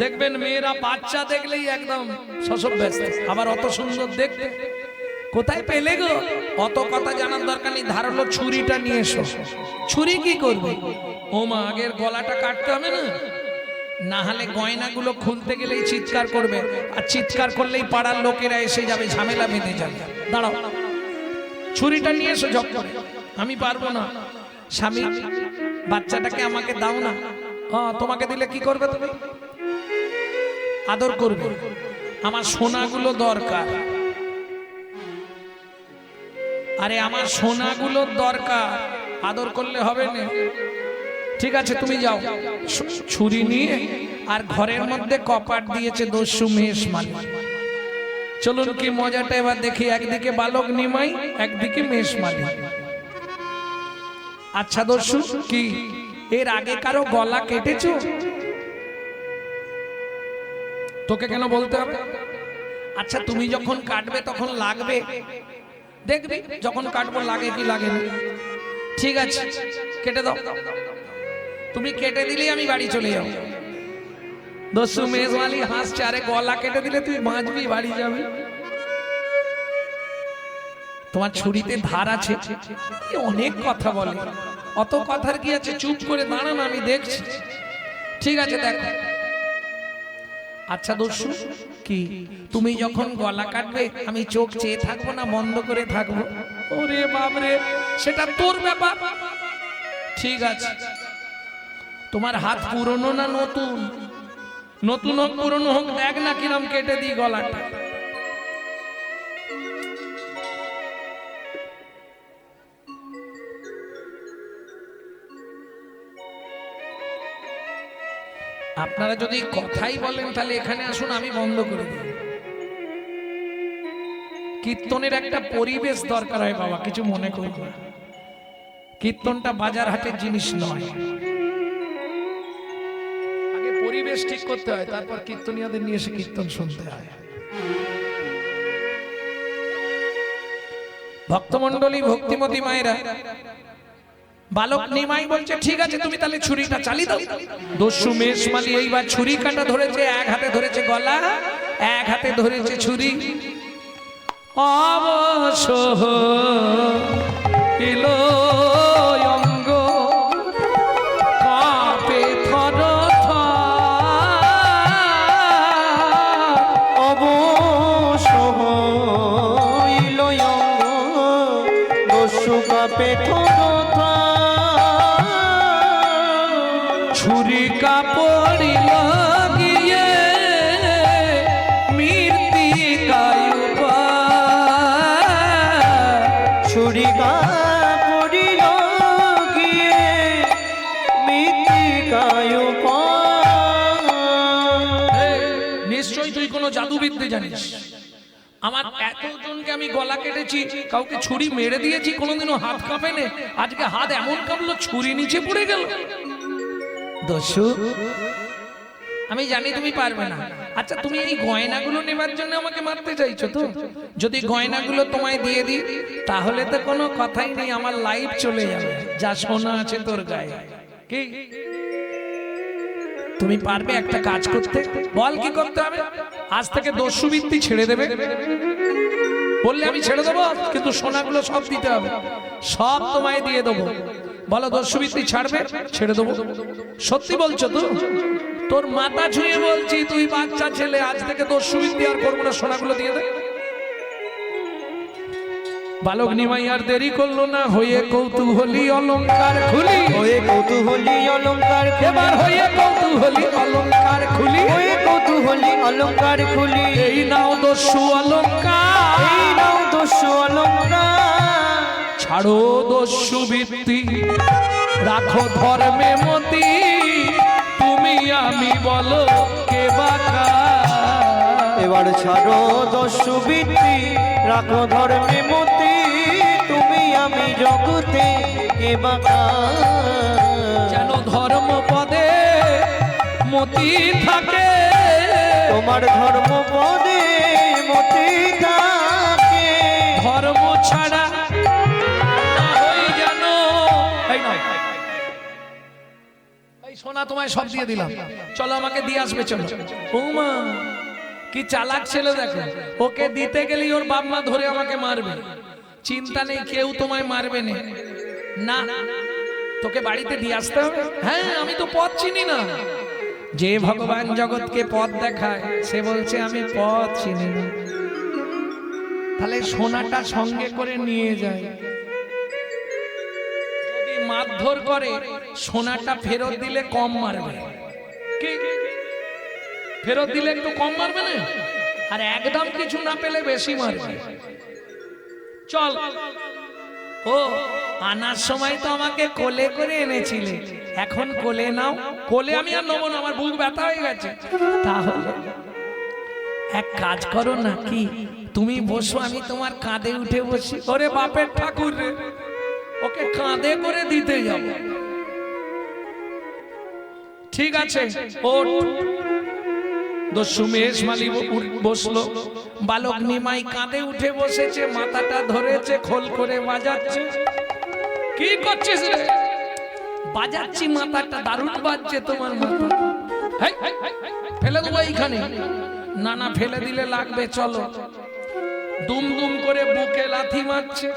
দেখবেন মেয়েরা বাচ্চা দেখলেই একদম শশব ব্যস্ত, আবার অত সুন্দর দেখতে কোথায় পেলে গো? অত কথা জানার দরকার নেই, ধারালো ছুরিটা নিয়ে এসো। ছুরি কি করবে? ও মা, আগের গলাটা কাটতে হবে না, না হলে গয়নাগুলো খুলতে গেলেই চিৎকার করবে, আর চিৎকার করলেই পাড়ার লোকেরা এসে যাবে, ঝামেলা বেঁধে যাবে। দাঁড়াও, ছুরিটা নিয়ে এসো ঝপ করে। আমি পারবো না। স্বামী, বাচ্চাটাকে আমাকে দাও না। তোমাকে দিলে কি করবে তুমি? আদর করবে। আমার সোনাগুলো দরকার। আরে আমার সোনাগুলো দরকার, আদর করলে হবে না। ঠিক আছে তুমি যাও, ছুরি নিয়ে। আর ঘরের মধ্যে কপাট দিয়েছে দস্যু মেষ মালিক। চলুন কি মজাটা এবার দেখি। একদিকে বালক নিমাই, একদিকে মেষ মালিক। আচ্ছা দস্যু, কি এর আগে কারো গলা কেটেছো? তোকে কেন বলতে হবে? আচ্ছা তুমি যখন কাটবে তখন লাগবে, দেখবি যখন কাটবো লাগে কি লাগে না। ঠিক আছে কেটে দাও। তুমি কেটে দিলেই আমি বাড়ি চলে যাবো। দস্যু মেজওয়ালি হাসছে, আরে গলা কেটে দিলে তুই বাঁচবি, বাড়ি যাবি। তোমার ছুরিতে ধার আছে। অনেক কথা বলে, অত কথার কি আছে? চুপ করে দাঁড়ান, আমি দেখছি। ঠিক আছে দেখ। আচ্ছা দস্যু, কি তুমি যখন গলা কাটবে আমি চোখ চেয়ে থাকবো না বন্ধ করে থাকবো? ওরে বাবরে, সেটা তোর ব্যাপার। ঠিক আছে, তোমার হাত পুরনো না নতুন? নতুন হোক পুরনো হোক, দেখ না কিরম কেটে দিই গলাটা। আপনারা যদি কথাই বলেন তাহলে এখানে আসুন, আমি বন্ধ করে দিই। কীর্তনের একটা পরিবেশ দরকার হয় বাবা, কিছু মনে করবো না। কীর্তনটা বাজার হাটের জিনিস নয়। আগে পরিবেশ ঠিক করতে হয়, তারপর কীর্তনীয়দের নিয়ে এসে কীর্তন শুনতে হয়। ভক্তমণ্ডলী, ভক্তিমতী মায়েরা, বালক নিমাই বলছে ঠিক আছে তুমি তাহলে ছুরিটা চালিয়ে দাও। দস্যু মেষমালি এইবার ছুরি কাটা ধরেছে, এক হাতে ধরেছে গলা, এক হাতে ধরেছে ছুরি। অবসহ এলো অঙ্গ কাঁপে থরথর, অবসহ এলো অঙ্গ দস্যু কাঁপে থরথর। ছুরি কাপড়িল গিয়ে মৃত্তিকায় ছুরি কাপড়িল গিয়ে মৃত্তিকায়। নিশ্চয়ই তুই কোনো জাদুবিদ্যে জানিস। আমার এতজনকে আমি গলা কেটেছি, কাউকে ছুরি মেরে দিয়েছি, কোনোদিনও হাত কাঁপে না। আজকে হাত এমন কাঁপলো ছুরি নিচে পড়ে গেল। দস্যু, আমি জানি তুমি পারবে না। আচ্ছা তুমি এই গয়নাগুলো নেবার জন্য আমাকে মারতে চাইছো তো? যদি গয়নাগুলো তোমায় দিয়ে দিই তাহলে তো কোনো কথাই নেই, আমার লাইফ চলে যাবে। যা সোনা আছে তোর গায়ে। কি তুমি পারবে একটা কাজ করতে? বল কি করতে হবে। আজ থেকে দস্যুবৃত্তি ছেড়ে দেবে। বললে আমি ছেড়ে দেবো, কিন্তু সোনাগুলো সব দিতে হবে, সব তোমায় দিয়ে দেবো। বলো দস্যুবৃত্তি ছাড়বে? ছেড়ে দেবো। সত্যি বলছো তো? তোর মাথা ছুঁয়ে বলছি, তুই বাচ্চা ছেলে, আজ থেকে দস্যুবৃত্তি আর করবো না, সোনাগুলো দিয়ে দে। বালক নিমাই আর দেরি করলো না, হয়ে কৌতূহলী অলংকার খুলি, হয়ে কৌতূহলী অলংকার এবার হয়ে কৌতূহলী অলংকার খুলি, হয়ে কৌতূহলী অলংকার খুলি। এই নাও দস্যু অলংকার, এই নাও দস্যু অলংকার। ছাড়ো দস্যুবৃত্তি, রাখো ধর্মে মতি, তুমি আমি বলো কে বাকা। এবার ছাড়ো দস্যুবৃত্তি, রাখো ধর্মে মতি, তুমি আমি জগতে কে বাকা। যেন ধর্ম পদে মতি থাকে, তোমার ধর্ম পদে মতি থাকে। ধর্ম ছাড়া না হই যেন। এই নাও, এই সোনা তোমায় সব দিয়ে দিলাম, চলো আমাকে দিয়ে আসবে। চলো। বৌমা কি চালাক ছেলে দেখো, ওকে দিতে গেলেই ওর বাপ মা ধরে আমাকে মারবে। চিন্তা নেই, কেউ তোমায় মারবে না, তোকে বাড়িতে দিয়ে আসতে হবে। হ্যাঁ, আমি তো পথ চিনি না। যে ভগবান জগৎকে পথ দেখায় সে বলছে আমি পথ চিনি না। তাহলে সোনাটা সঙ্গে করে নিয়ে যায়। যদি মারধর করে সোনাটা ফেরত দিলে কম মারবে। কি ফেরত দিলে একটু কম মারবে না, আর একদম কিছু না পেলে বেশি মারবে। চল, ও আনার সময় তো আমাকে কোলে করে এনেছিলে, এখন কোলে নাও। কোলে আমি আর নেবো না, আমার বুক ব্যথা হয়ে গেছে। তাহলে এক কাজ করো না, কি তুমি বসো, আমি তোমার কাঁধে উঠে বসি। ওরে বাপের ঠাকুর রে, ওকে কাঁধে করে দিতে যাব। ঠিক আছে, ওঠ। দস্যু মেষ মালি বসলো, বালক নিমাই কাঁধে উঠে বসেছে, মাথাটা ধরেছে, খোল করে বাজাচ্ছে। কি করছিস রে? বাজাচ্ছি মাথাটা, দারুণ বাজছে তোমার মাথা। ফেলে দেবো এইখানে? না না, ফেলে দিলে লাগবে। চলো। দুম দুম করে বুকে লাথি মারছে,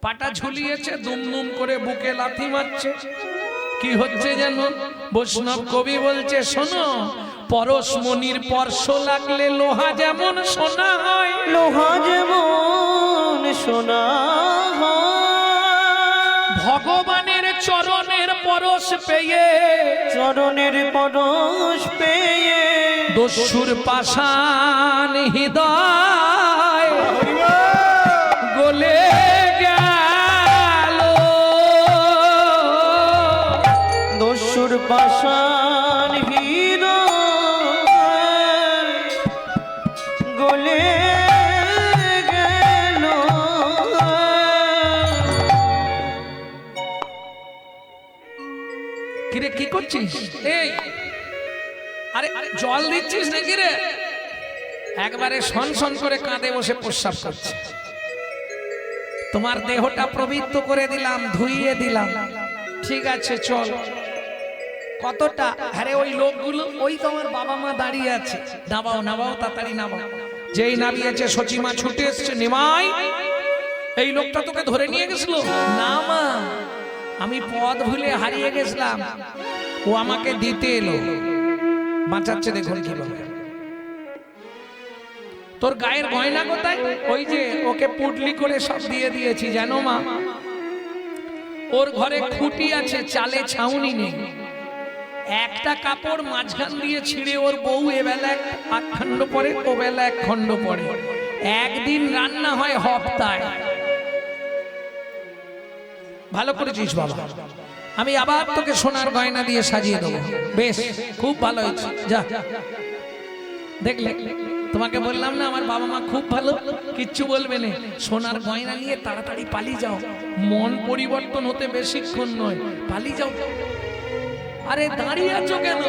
পাটা ঝুলিয়েছে, দুম দুম করে বুকে লাথি মারছে। কি হচ্ছে যেন? বৈষ্ণব কবি বলছে, শোনো, পরশমণির স্পর্শ লাগলে লোহা যেমন সোনা হয়, লোহা যেমন সোনা হয়, ভগবানের চরণের পরশ পেয়ে, চরণের পরশ পেয়ে, দস্যুর পাষাণ হৃদয় গলে গেল, দস্যুর পাষাণ হৃদয় গলে গেল। কিরে কি করছিস? এই আরে জল দিচ্ছিস নাকি রে? একবারে সন সন করে কাঁধে বসে প্রস্রাব করছে। তোমার দেহটা পবিত্র করে দিলাম, ধুইয়ে দিলাম। ঠিক আছে, চল। কতটা? আরে ওই লোকগুলো, ওই তোমার বাবা মা দাঁড়িয়ে আছে। নামাও নামাও, তাড়াতাড়ি নামাও। যেই নামিয়েছে সচিমা ছুটে এসছে, নিমাই এই লোকটা তোকে ধরে নিয়ে গেছিল। না মা, আমি পথ ভুলে হারিয়ে গেছিলাম, ও আমাকে দিতে এলো। বাঁচাচ্ছে দেখুন কিভাবে। তোর গায়ের গয়না কোথায়? ওই যে ওকে পুটলি করে সব দিয়ে দিয়েছি, জানো মা। ওর ঘরে খুঁটি আছে, চালে ছাউনি নেই। একটা কাপড় মাঝখান দিয়ে ছিঁড়ে ওর বউ এবেলা এক খণ্ড পরে, ও বেলা এক খণ্ড পরে। একদিন রান্না হয় হপ্তায়। ভালো করেছিস বাবা, আমি আবার তোকে সোনার গয়না দিয়ে সাজিয়ে দেবো। বেশ, খুব ভালো হয়েছে। যা, দেখলে তোমাকে বললাম না আমার বাবা মা খুব ভালো, কিচ্ছু বলবে না। সোনার গয়না নিয়ে তাড়াতাড়ি পালিয়ে যাও, মন পরিবর্তন হতে বেশিক্ষণ নয়, পালিয়ে যাও। আরে দাঁড়িয়ে আছো কেন?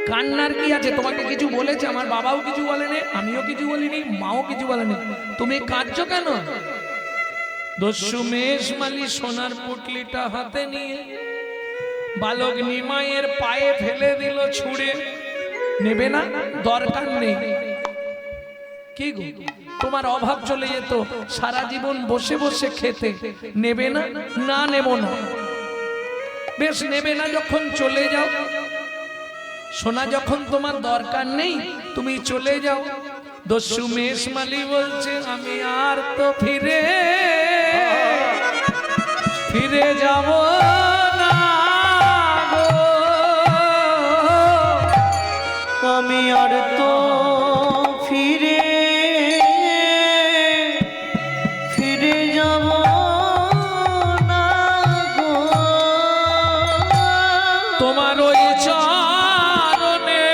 কান্নার কি আছে? তোমাকে কিছু বলেছে? আমার বাবাও কিছু বলেনি, আমিও কিছু বলিনি, মাও কিছু বলেনি, তুমি কাঁদছো কেন? দস্যু মেষ মালি সোনার পুটলিটা হাতে নিয়ে বালক নিমাইয়ের পায়ে ফেলে দিল ছুঁড়ে। নেবে না? দরকার নেই। কি গো, তোমার অভাব চলে যেত, সারা জীবন বসে বসে খেতে। নেবে না? না নেব না। বেশ, নেবে না যখন চলে যাও। সোনা যখন তোমার দরকার নেই, তুমি চলে যাও। দস্যু মেষ মালি বলছে, আমি আর তো ফিরে যাব না গো, আমি আর তো ফিরে যাব না গো, তোমার ওই চরণে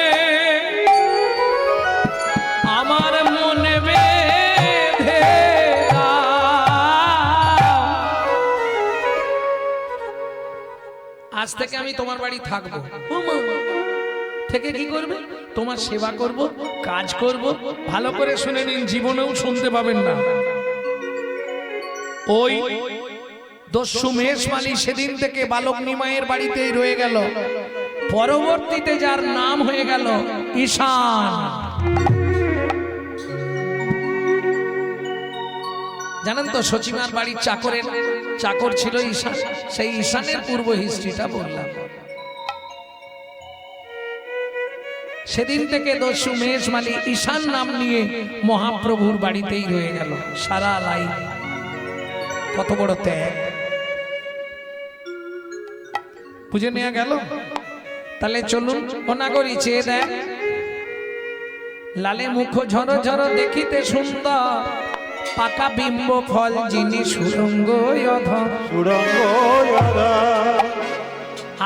আমার মনে বেঁধে আজ থেকে আমি তোমার বাড়ি থাকবো। থেকে কি করবে? তোমার সেবা করব, কাজ করব। ভালো করে শুনে নিন, জীবনেও শুনতে পাবেন না। ওই দস্যু মেষ মালি সেদিন থেকে বালক নিমাইয়ের বাড়িতেই রয়ে গেল। পরবর্তীতে যার নাম হয়ে গেল ঈশান। জানেন তো, সচিমার বাড়ির চাকর ছিল ঈশান। সেই ঈশানের পূর্ব হিস্ট্রিটা বললাম। সেদিন থেকে দস্যু মেষ মালি ঈশান নাম নিয়ে মহাপ্রভুর বাড়িতেই রয়ে গেল সারা লাইফ। কত বড় ত্যাগ, বুঝে নেওয়া গেল। তাহলে চলুন অনাগরি চেয়ে দেয়, লালে মুখ ঝরো ঝরো দেখিতে সুন্দর, পাকা বিম্ব ফল যিনি সুরঙ্গ অধর। সুরঙ্গ রাধা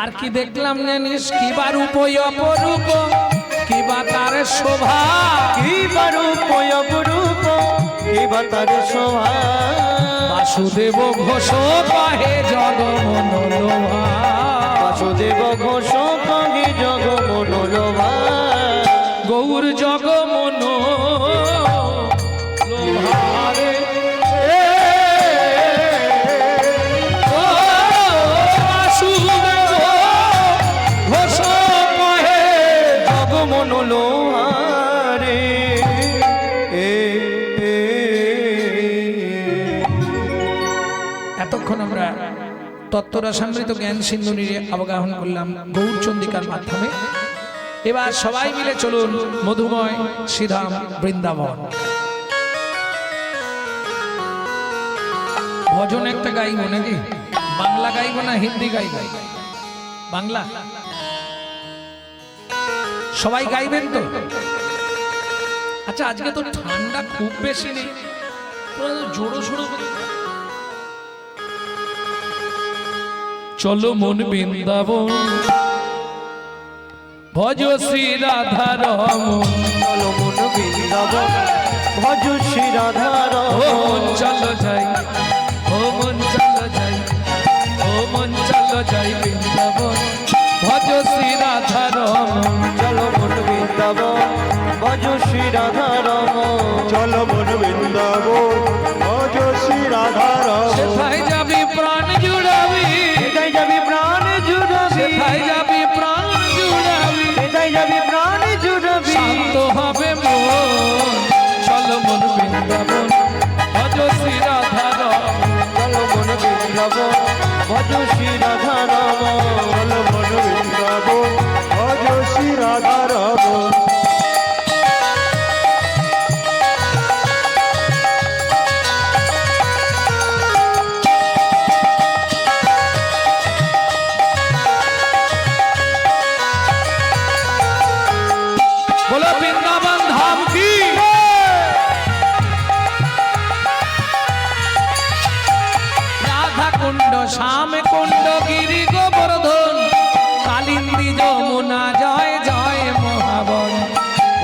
আর কি দেখলাম জানিস, কিবা রূপ অপরূপ, কিবা তার শোভা, কিবা রূপ অপরূপ, কিবা তার শোভা। বাসুদেব ঘোষ কহে জগমনোলোভা, বাসুদেব ঘোষ কহে জগমনোলোভা। গৌর জগমনোলোভারে ও বাসুদেব ঘোষ কহে জগমনোলোহারে। এতক্ষণ আমরা তত্ত্বরসামৃত জ্ঞান সিন্ধু নিয়ে অবগাহন করলাম গৌরচন্দিকার মাধ্যমে। এবার সবাই মিলে চলুন মধুময় শ্রীধাম বৃন্দাবন। ভজন একটা গাইব নাকি? বাংলা গাইব না হিন্দি গাইব? বাংলা। সবাই গাইবেন তো? আচ্ছা, আজকে তো ঠান্ডা খুব বেশি নেই, জোড়ো সোড়ো চলো মন বৃন্দাবন, ভজ শ্রী রাধা রমন। চলো মন বৃন্দাবন, ভজ শ্রী রাধা ও মন চলো যাই, ও মন চলো যাই, ও মন চলো যাই বৃন্দাবন, ভজ শ্রী রাধা রমন। চলো মন বৃন্দাবন, ভজ শ্রী রাধা রমন। চলো মন বৃন্দাবন, ভজ শ্রী রাধা রমন। সেথায় যাবি প্রাণ জুড়াবি, সেটাই যাবি প্রাণ জুড়াবি, সেথায় যাবি প্রাণ জুড়াবি, সেটাই যাবি প্রাণ জুড়াবি। শান্ত হবে মন, চলো মন বৃন্দাবন, ভজ শ্রী রাধা রমন। চলো মন বৃন্দাবন, ভজ শ্রী রাধা রমন। চলো মন বৃন্দাবন, ভজ শ্রী রাধা রমন। बोलो वृंदावन धाम की। राधा कुंड श्याम कुंड गिरि गोवर्धन, कालिंदी যমুনা জয় জয় মহাবন।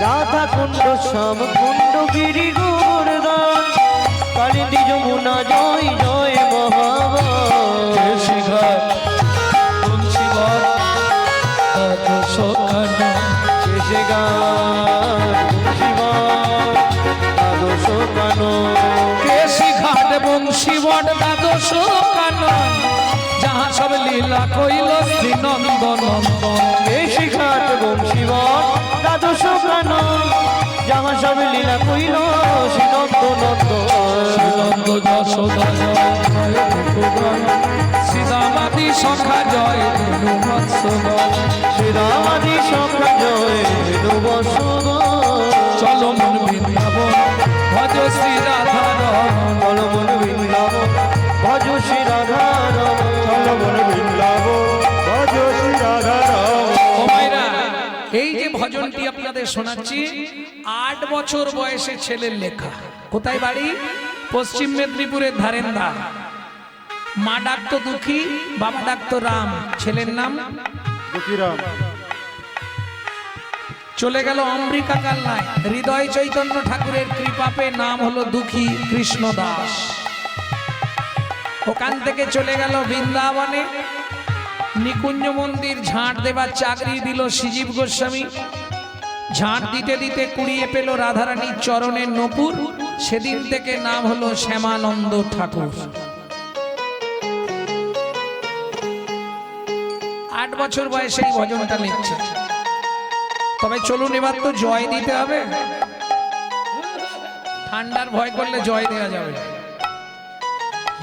রাধা কুণ্ড শ্যাম কুণ্ড গিরি গোবর্ধন, কালিন্দী যমুনা জয় জয় মহাবন। শিখর বংশীবর তত সখান, শেষে গান শিবন দ্বাদশ কানন। কেশি ঘাট বংশীবট দ্বাদশ কানন, যাহা সব লীলা কইল শ্রী নন্দ নন্দন। কেশি ঘাট বংশীবন দ্বাদশ কানন, যাহা সব লীলা কইল শ্রীনন্দ নন্দ। শ্রীনন্দ যশোদা জয় জয় গোকুল, শ্রীদামাদি সখা জয় ধনু মৎস্যদল। শ্রীরামাদি সখা জয় বেণুবসন। চলো মন বৃন্দাবন, ভজ শ্রী রাধা রমন। চলো মন বৃন্দাবন, ভজ শ্রী রাধা রমন। চলো মন বৃন্দাবন, ভজ শ্রী রাধা রমন। ও মায়েরা, এই যে ভজনটি আপনাদের শোনাচ্ছি 8 বছর বয়সে ছেলের লেখা। কোথায় বাড়ি? পশ্চিম মেদিনীপুরের ধারেন্দা। মা ডাকতো দুঃখী, বাবা ডাকতো রাম, ছেলের নাম দুঃখীরাম। চলে গেল অম্বিকা কালনায়, হৃদয় চৈতন্য ঠাকুরের কৃপাপে নাম হলো দুঃখী কৃষ্ণ দাস। ওখান থেকে চলে গেল বৃন্দাবনে, নিকুঞ্জ মন্দির ঝাঁট দেবার চাকরি দিল শ্রীজীব গোস্বামী। ঝাঁট দিতে দিতে কুড়িয়ে পেল রাধারানীর চরণের নপুর, সেদিন থেকে নাম হলো শ্যামানন্দ ঠাকুর। 8 বছর বয়সে এই ভজনটা লিখছে। তবে চলুন এবার তো জয় দিতে হবে, ঠান্ডার ভয় করলে জয় দেওয়া যাবে না।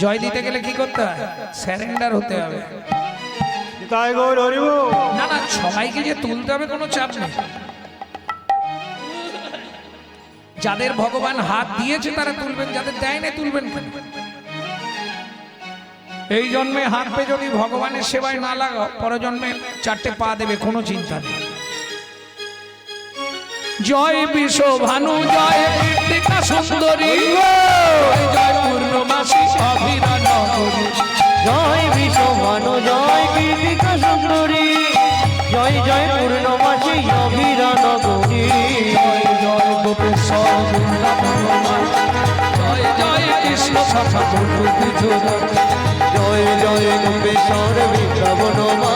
জয় দিতে গেলে কি করতে হয়? স্যারেন্ডার হতে হবে। তাই গৌর হরি বল। না না, সবাইকে যে তুলতে হবে কোনো চাপ নেই। যাদের ভগবান হাত দিয়েছে তারা তুলবেন, যাদের দেয় না তুলবেন কেন? এই জন্মে হাত পে যদি ভগবানের সেবায় না লাগাও, পরজন্মে 4টে পা দেবে, কোনো চিন্তা নেই। জয় বিশ্ব ভানু, জয় কীর্তিকা সুন্দরী, জয় জয় পূর্ণমাসী অভিরা নগরী। জয় বিশ্বভানু, জয় কীর্তিকা সুন্দরী, জয় জয় পূর্ণমাসী অভিরা নগরী। জয় জয় গোপেশ্বর বৃন্দাবন, জয় জয় কৃষ্ণ শাখা বন্ধু জোড়া। জয় জয় গোপেশ্বর বৃন্দাবন মা,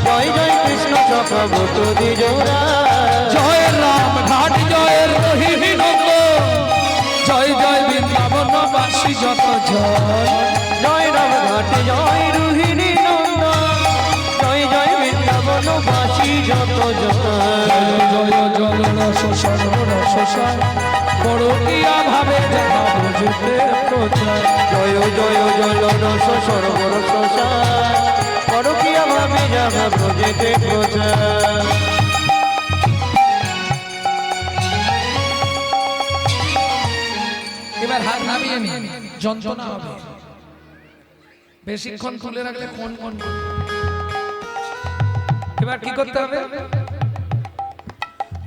জয় জয় কৃষ্ণ চক্রবর্তী জোড়া। জয় রাম ঘাট, জয় রোহিণী নন্দ, জয় জয় বৃন্দাবন বাসী যত জয়। জয় রাম ঘাট, জয় রোহিণী নন্দ, জয় জয় বৃন্দাবন বাসী যত জয়। জয় জল রস সর্বরস সার, পরকীয়া ভাবে দেখা বুঝতে প্রচার। জয় জয় জল রস সর্বরস সার, পরকীয়া ভাবে যাহা প্রজেতে প্রচার। এবার হাত নামিয়ে নিন, যন্ত্রণা হবে। বেশিক্ষণ খুলে রাখলে কোন কোন। এবার কি করতে হবে?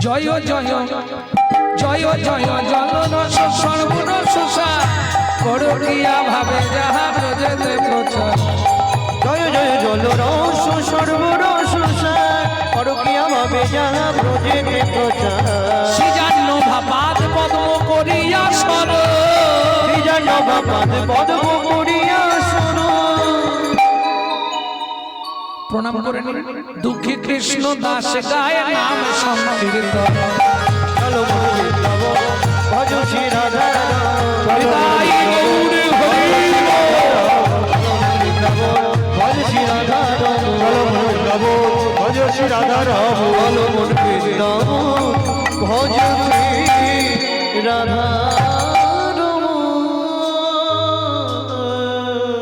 জয় জয় জয় জয় জল রস সর্বরস সার, পরকীয়া ভাবে যাহা প্রজেতে প্রচার। জয় জয় জল রস সর্বরস সার, পরকীয়া ভাবে যাহা প্রজেতে প্রচার। সৃজান্য ভাবাদ পদ্ম করিয়া সর, সৃজান্য ভাবাদ পদ্ম করিয়া সর। প্রণাম করে নিন। দুঃখী কৃষ্ণ দাস গায় নাম সংকীর্তন, চলো বৃন্দাবন, ভজ শ্রী রাধা হৃদয় গৌর হরি বৃন্দাবন, ভজ শ্রী রাধা চলো বৃন্দাবন, ভজ শ্রী রাধা রাম। বলো মন বৃন্দাবন, ভজ শ্রী রাধা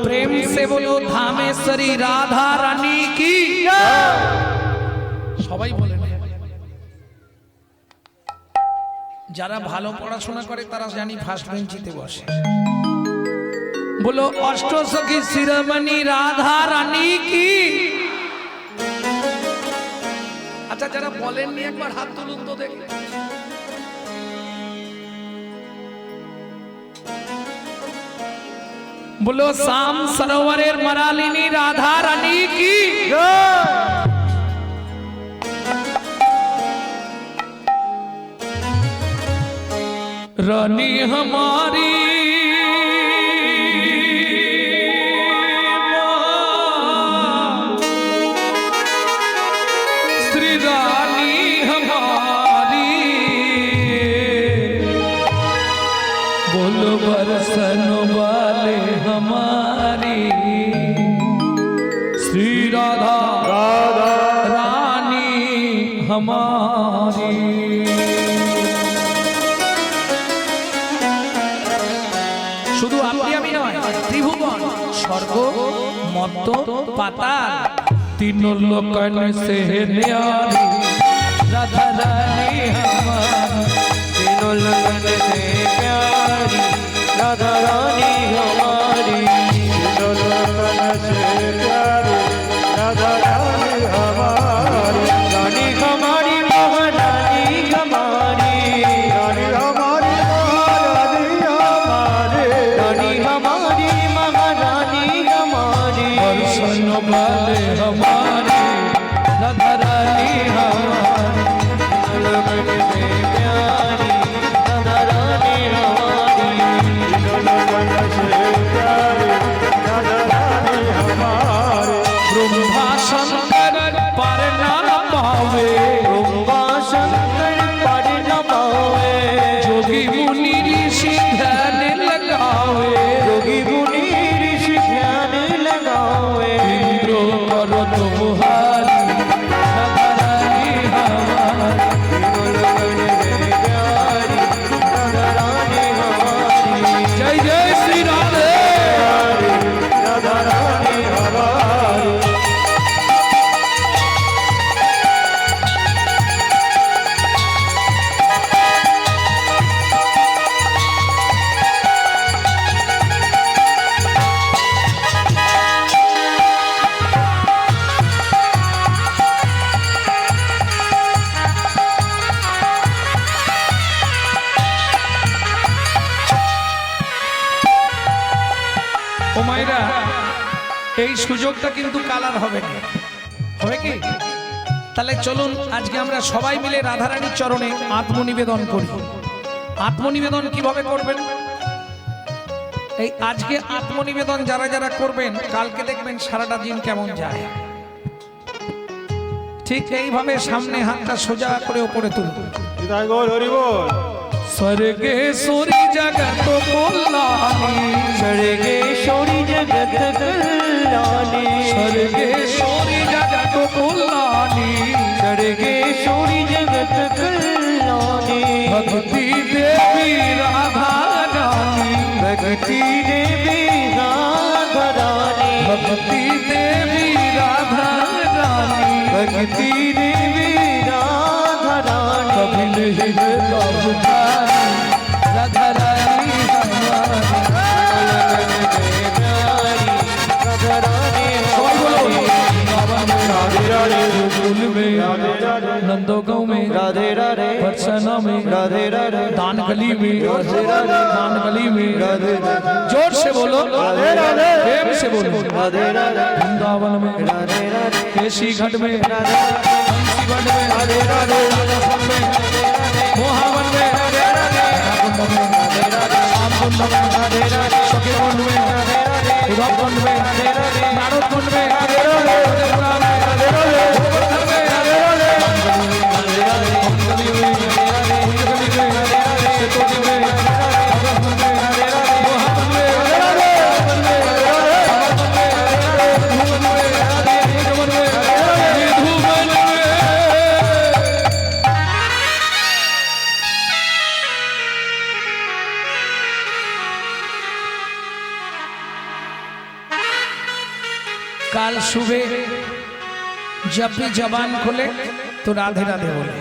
प्रेम से बोलो धामेश्वरी राधा रानी की। সবাই বলেন। যারা ভালো পড়াশোনা করে তারা জানি ফার্স্ট বেঞ্চিতে বসে। বলো অষ্টসখী শিরোমণি রাধা রানী কি। আচ্ছা, যারা বলেননি একবার হাত তুলুন তো দেখি। बोलो शाम सरोवरेर मरालिनी राधा रानी की। रानी हमारी श्री रानी हमारी, बोलो बरसन वाले हमारी श्री राधा রাধা रानी हमारी। শুধু আপনি আমি নয়, ত্রিভুবন স্বর্গ মর্ত পাতাল तीन लोकन से न्यारी राधा रानी हमारी। तीनों लगन से प्यारी राधा रानी हमारी। लोकन से प्यारी राधा रानी हमारी। रानी हमारी महारानी हमारी। रानी हमारी महारानी हमारी। रानी हमारी महारानी हमारी। दर्शन वाले हमारी राधा रानी हमारी। लगन से प्यारी राधा रानी हमारी। लोकन से प्यारी राधा रानी हमारी। ब्रह्मा शंकर पर ना पावे, ब्रह्मा शंकर पर न पावे। जोगी मुनि ऋषि ध्यान लगावे। योगी मुनि ऋषि ध्यान लगावे। इंद्र करो এই সুযোগটা কিন্তু কালার হবে না, হবে কি? তাহলে চলুন আজকে আমরা সবাই মিলে রাধারানীর চরণে আত্মনিবেদন করি। আত্মনিবেদন কিভাবে করবেন? এই আজকে আত্মনিবেদন যারা যারা করবেন, কালকে দেখবেন সারাটা দিন কেমন যায়। ঠিক এইভাবে সামনে হাতটা সোজা করে উপরে তুলুন। নিতাই গৌর হরি বল। স্বর্গেশ্বরী জগত কল্যাণী, স্বর্গেশ্বরী জগত কল্যাণী, স্বর্গেশ্বরী জগত কল্যাণী, স্বর্গেশ্বরী জগত কল্যাণী, ভক্তি দেবী রাধা রানী, ভক্তি দেবী রাধা রানী, ভক্তি দেবী রাধা রানী, ভক্তি দেবী রাধা রানী, कभी नहीं है बाबूजा राधा रानी नंदो गाँव में, राधे राधे, बरसाना में, राधे राधे, दान गली में, दान गली में, राधे राधे, जोर से बोलो, राधे राधे, प्रेम से बोलो, राधे राधे, वृंदावन में, राधे राधे, केशी घाट में, बंसी घाट में, राधे राधे, राजस्थान में, मोहावन में, नागकुंड में, श्यामकुंड में, सखीकुंड में, उद्धवकुंड में, नारदकुंड में, मधुपुरा में, गोवर्धन में, मंगली में, कुंजगली में, शेतोली में, अगरकुंड में, मोहावन में, साबरमन में, धूमन में, निगमन में, निधुवन में। काल सुबह जब भी जबान खोले तो राधे राधे बोले।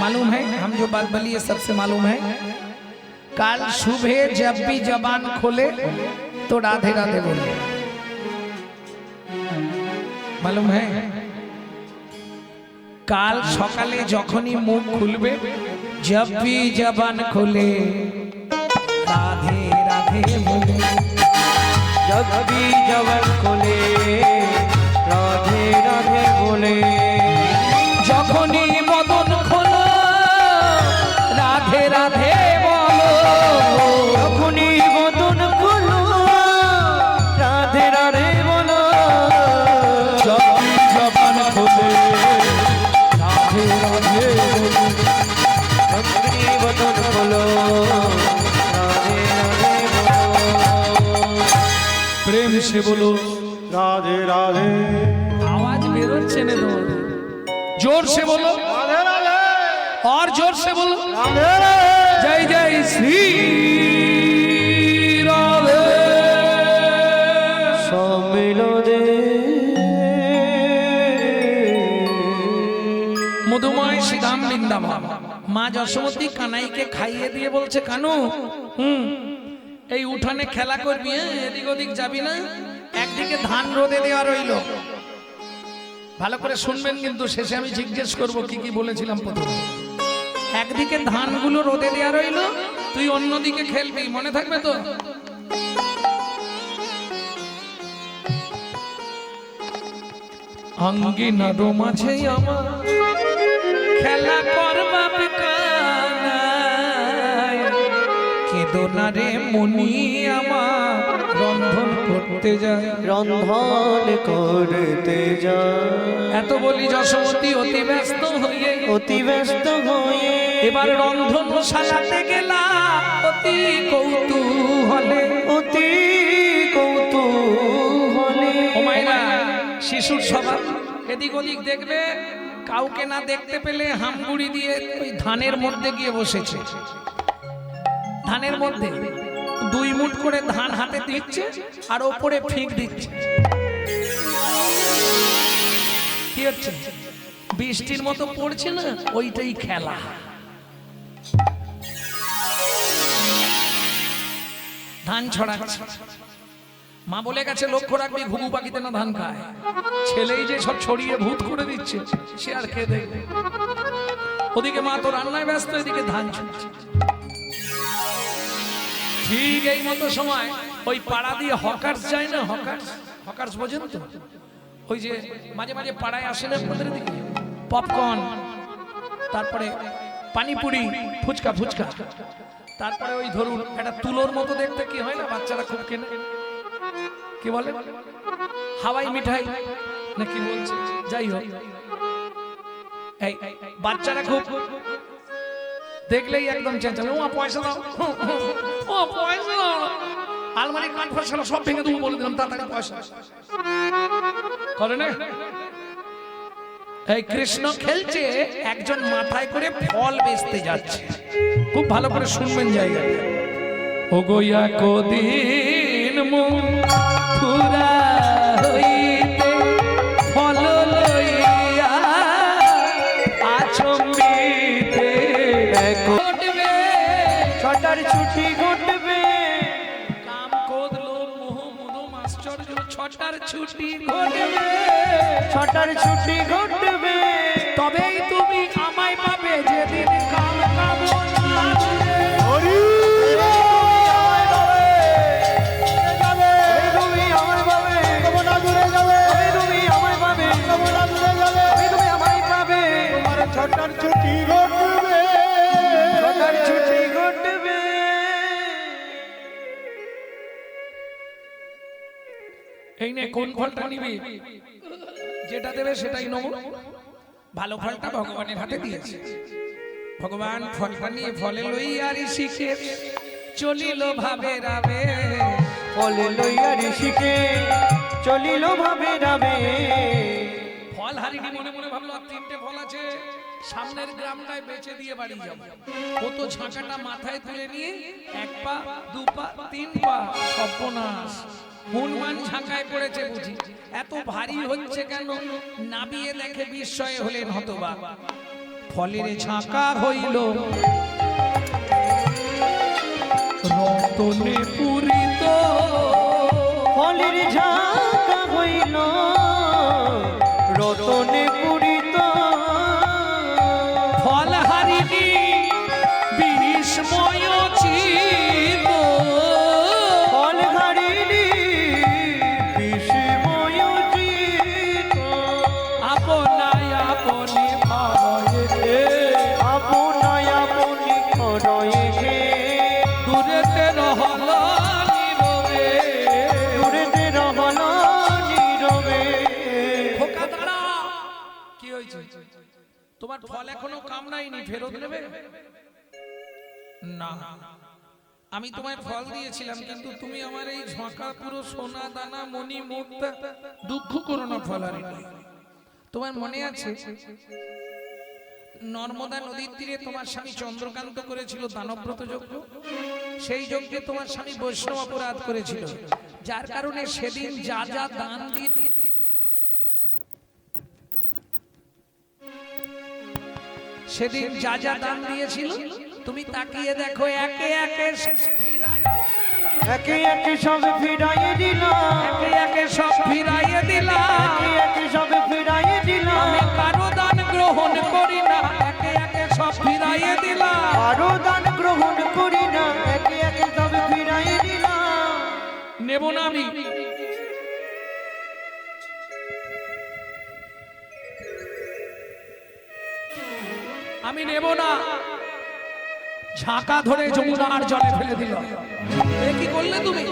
मालूम है, हम जो बात बोली है सबसे मालूम है। काल सुबह जब भी जबान खोले तो राधे राधे बोले। मालूम है, काल सकाले जखनी मुख खुलबे, जब भी जबान खोले राधे राधे बोले। जब भी जवन खोले राधे राधे बोले, যখনই মদন খোলো রাধে রাধে বলো, যখনই বদন খোলো রাধে রাধে বলো, যখনই জবান খোলে রাধে রাধে বলো। যখনই বদন খোলো রাধে রাধে বলো, প্রেম সে বলো, राधे राधे, आवाज বেরোচ্ছে না তোমার, जोर से बोलो राधे राधे, और जोर से बोलो, राधे राधे, जय जय श्री राधे। सम्मिलो दे মধুময় শ্রীধাম বৃন্দাবন। মা যশোমতী কানাইকে খাইয়ে দিয়ে বলছে, কানু এই উঠানে খেলা করবি, এদিক ওদিক যাবি না, একদিকে ধান রোদে দেওয়া রইল। ভালো করে শুনবেন কিন্তু, শেষে আমি জিজ্ঞেস করব কি কি বলেছিলাম প্রথমে। একদিকে ধানগুলো রোদে দেওয়া রইল, তুই অন্যদিকে খেলবি, মনে থাকবে তো? আঙ্গিনার মাঝে আমার খেলা করবা কানাই, কেদো না রে মনি আমার রন্ধন করতে যায়। রন্ধন করতে যা, এত বলি যশোমতী অতি ব্যস্ত হয়ে অতি ব্যস্ত হয়ে এবার রন্ধন শালাতে গেলাম অতি কৌতূহলে। অতি কৌতূহলে, ও মায়েরা, শিশুর স্বভাব এদিক ওদিক দেখবে, কাউকে না দেখতে পেলে হামগুড়ি দিয়ে ওই ধানের মধ্যে গিয়ে বসেছে। ধানের মধ্যে 2 মুঠ করে ধান হাতে দিচ্ছে আর ওপরে ফিক দিচ্ছে। কি হচ্ছে? বৃষ্টির মতো পড়ছে না, ওইটাই খেলা। ধান ছড়াচ্ছে, মা বলে গেছে লক্ষ্য রাখবি ঘুঘু পাখিতে না ধান খায়। ছেলেই যে সব ছড়িয়ে ভূত করে দিচ্ছে, সে আর খেয়ে দেখবে। ওদিকে মা তো রান্নায় ব্যস্ত, এদিকে ধান ছুটছে। ঠিক এই মতো সময় ওই পাড়া দিয়ে হকার্স যায় না, হকার্স হকার্স বোঝেন তো? ওই যে মাঝে মাঝে পাড়ায় আসেন আপনাদের দিকে, পপকর্ন, তারপরে পানিপুরি, ফুচকা ফুচকা, তারপরে ওই ধরুন একটা তুলোর মতো দেখতে কি হয় না, বাচ্চারা খুব কেনে, কি বলে হাওয়াই মিঠাই না কি বলছে, যাই হোক এই বাচ্চারা খুব দেখলেই একদম চেঁচাবে, ও পয়সা দাও, ও পয়সা দাও, আলমারি কাঠ ফাঁসা সব ভেঙে দেবো বলে দিলাম, তাড়াতাড়ি পয়সা করে না। এই কৃষ্ণ খেলছে, একজন মাথায় করে ফল বেচতে যাচ্ছে, খুব ভালো করে শুনবেন জায়গাটা। ও গোয়া কদিন মথুরা হইতে ফল লইয়া আচম্বিতে ঘটবে, ছটার ছুটি ঘটবে, কাম ক্রোধ লোভ মোহ মদ আশ্চর্য, ছটার ছুটি ঘটবে, ছটার ছুটি ঘটবে, তবেই তুমি আমায় পাবে যেদিন কাম কামনা হরি তুমি আমায় পাবে, কামনা দূরে যাবে, তুমি আমায় পাবে, কামনা দূরে যাবে, তুমি আমায় পাবে, তোমার ছটার ছুটি ঘটবে, ছটার ছুটি ঘটবে। এই নে কোন ফলটা নিবি, যেটা দেবে সেটাই নেব, ভালো ফলটা ভগবানের হাতে দিয়েছে, ভগবান ফলটা নিয়ে ফলে লইয়ারি শিখে চলিল ভাবে রাবে, ফলে লইয়া ঋষিকে চলিল ভাবে যাবে, ফল হারিনি মনে মনে ভাবলো আর তিনটে ফল আছে, সামনের গ্রামটায় বেচে দিয়ে বাড়ি যাবো, ও তো ঝাঁকাটা মাথায় তুলে নিয়ে এক পা দু পা তিন পা, সর্বনাশ, হনুমান ঝাঁকায় পড়েছে বুঝি, এত ভারী হচ্ছে কেন, নাবিয়ে দেখে বিস্ময়ে হলেন হতবাক, ফলের ঝাঁকা হইল রতনে পূরিত, ফলের ঝাঁকা হইল রতনে পূরিত, ফল হারিনি বিস্ময় চিত, ফল হারিনি বিস্ময় চিত, আপনায় আপনি ভাবে আপনায় আপনি খরয়ে গে, দূরেতে রহল নীরবে, দূরেতে রহল নীরবে। খোকা দাঁড়া, কি হয়েছে, তোমার ফল এখনো কাম নাইনি, ফেরত নেবে না, আমি তোমায় ফল দিয়েছিলাম কিন্তু তুমি আমার এই ঝাঁকা পুরো সোনা দানা মণি মুক্তা, দুঃখ করো না ফল হারিনি, তোমার মনে আছে নর্মদা নদীর তীরে তোমার স্বামী চন্দ্রকান্ত করেছিল দানব্রত যজ্ঞ, সেই যজ্ঞে তোমার স্বামী বৈষ্ণব অপরাধ করেছিল, যার কারণে সেদিন যা যা দান দিয়ে সেদিন যা যা দান দিয়েছিল তুমি তাকিয়ে দেখো, একে একে একে একে সব ফিরাইয়ে দিলাম, একে একে সব ফিরাইয়ে দিলাম, একে একে সব ফিরাইয়ে দিলাম, আমি কারো দান গ্রহণ করি না, একে একে সব ফিরাইয়ে দিলাম, আরো দান গ্রহণ করি না, একে একে সব ফিরাইয়ে দিলাম, নেব না আমি, আমি নেব না, ঝাঁকা ধরে যমুনার জলে ফেলে দিল, এ কি করলে তুমি,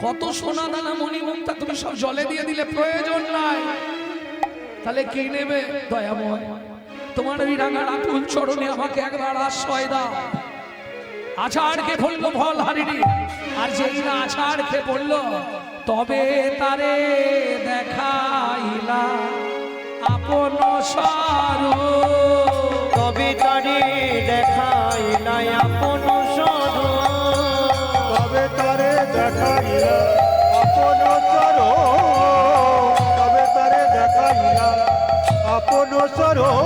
কত সোনা দানা মণি মুক্তা তুমি সব জলে দিয়ে দিলে, প্রয়োজন নাই, তাহলে কে নেবে দয়াময়, তোমার ওই রাঙা রাতুল চরণে আমাকে একবার আশ্রয় দাও, আছাড় কে বললো ফল হারিনি, আর যেই না আছাড় কে বললো তবে তারে দেখাইলা আপন স্বরূপ, তবে তারে দেখাই নাই আপন স্বরূপ, তবে তারে দেখাইলা আপন স্বরূপ, তবে তারে দেখাইলা আপন স্বরূপ,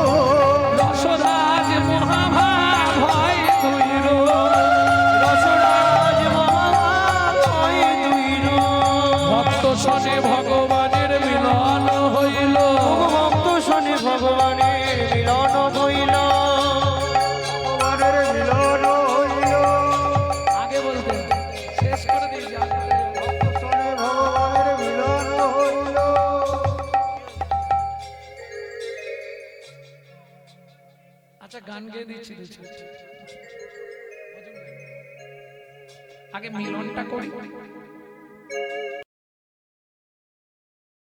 রসরাজ মহাভাগ হয় তুই রূপ, রসরাজ মহাময় দুই রূপ, ভক্ত সনে ভগবানের মিলন হইল, ভক্ত শনি ভগবানের মিলন হইল, ভগবানের মিলন হইল, আগে বলতে শেষ করে দিই, শোনে ভগবানের মিলন গান গেয়ে দিচ্ছি আগে মিলনটা করি।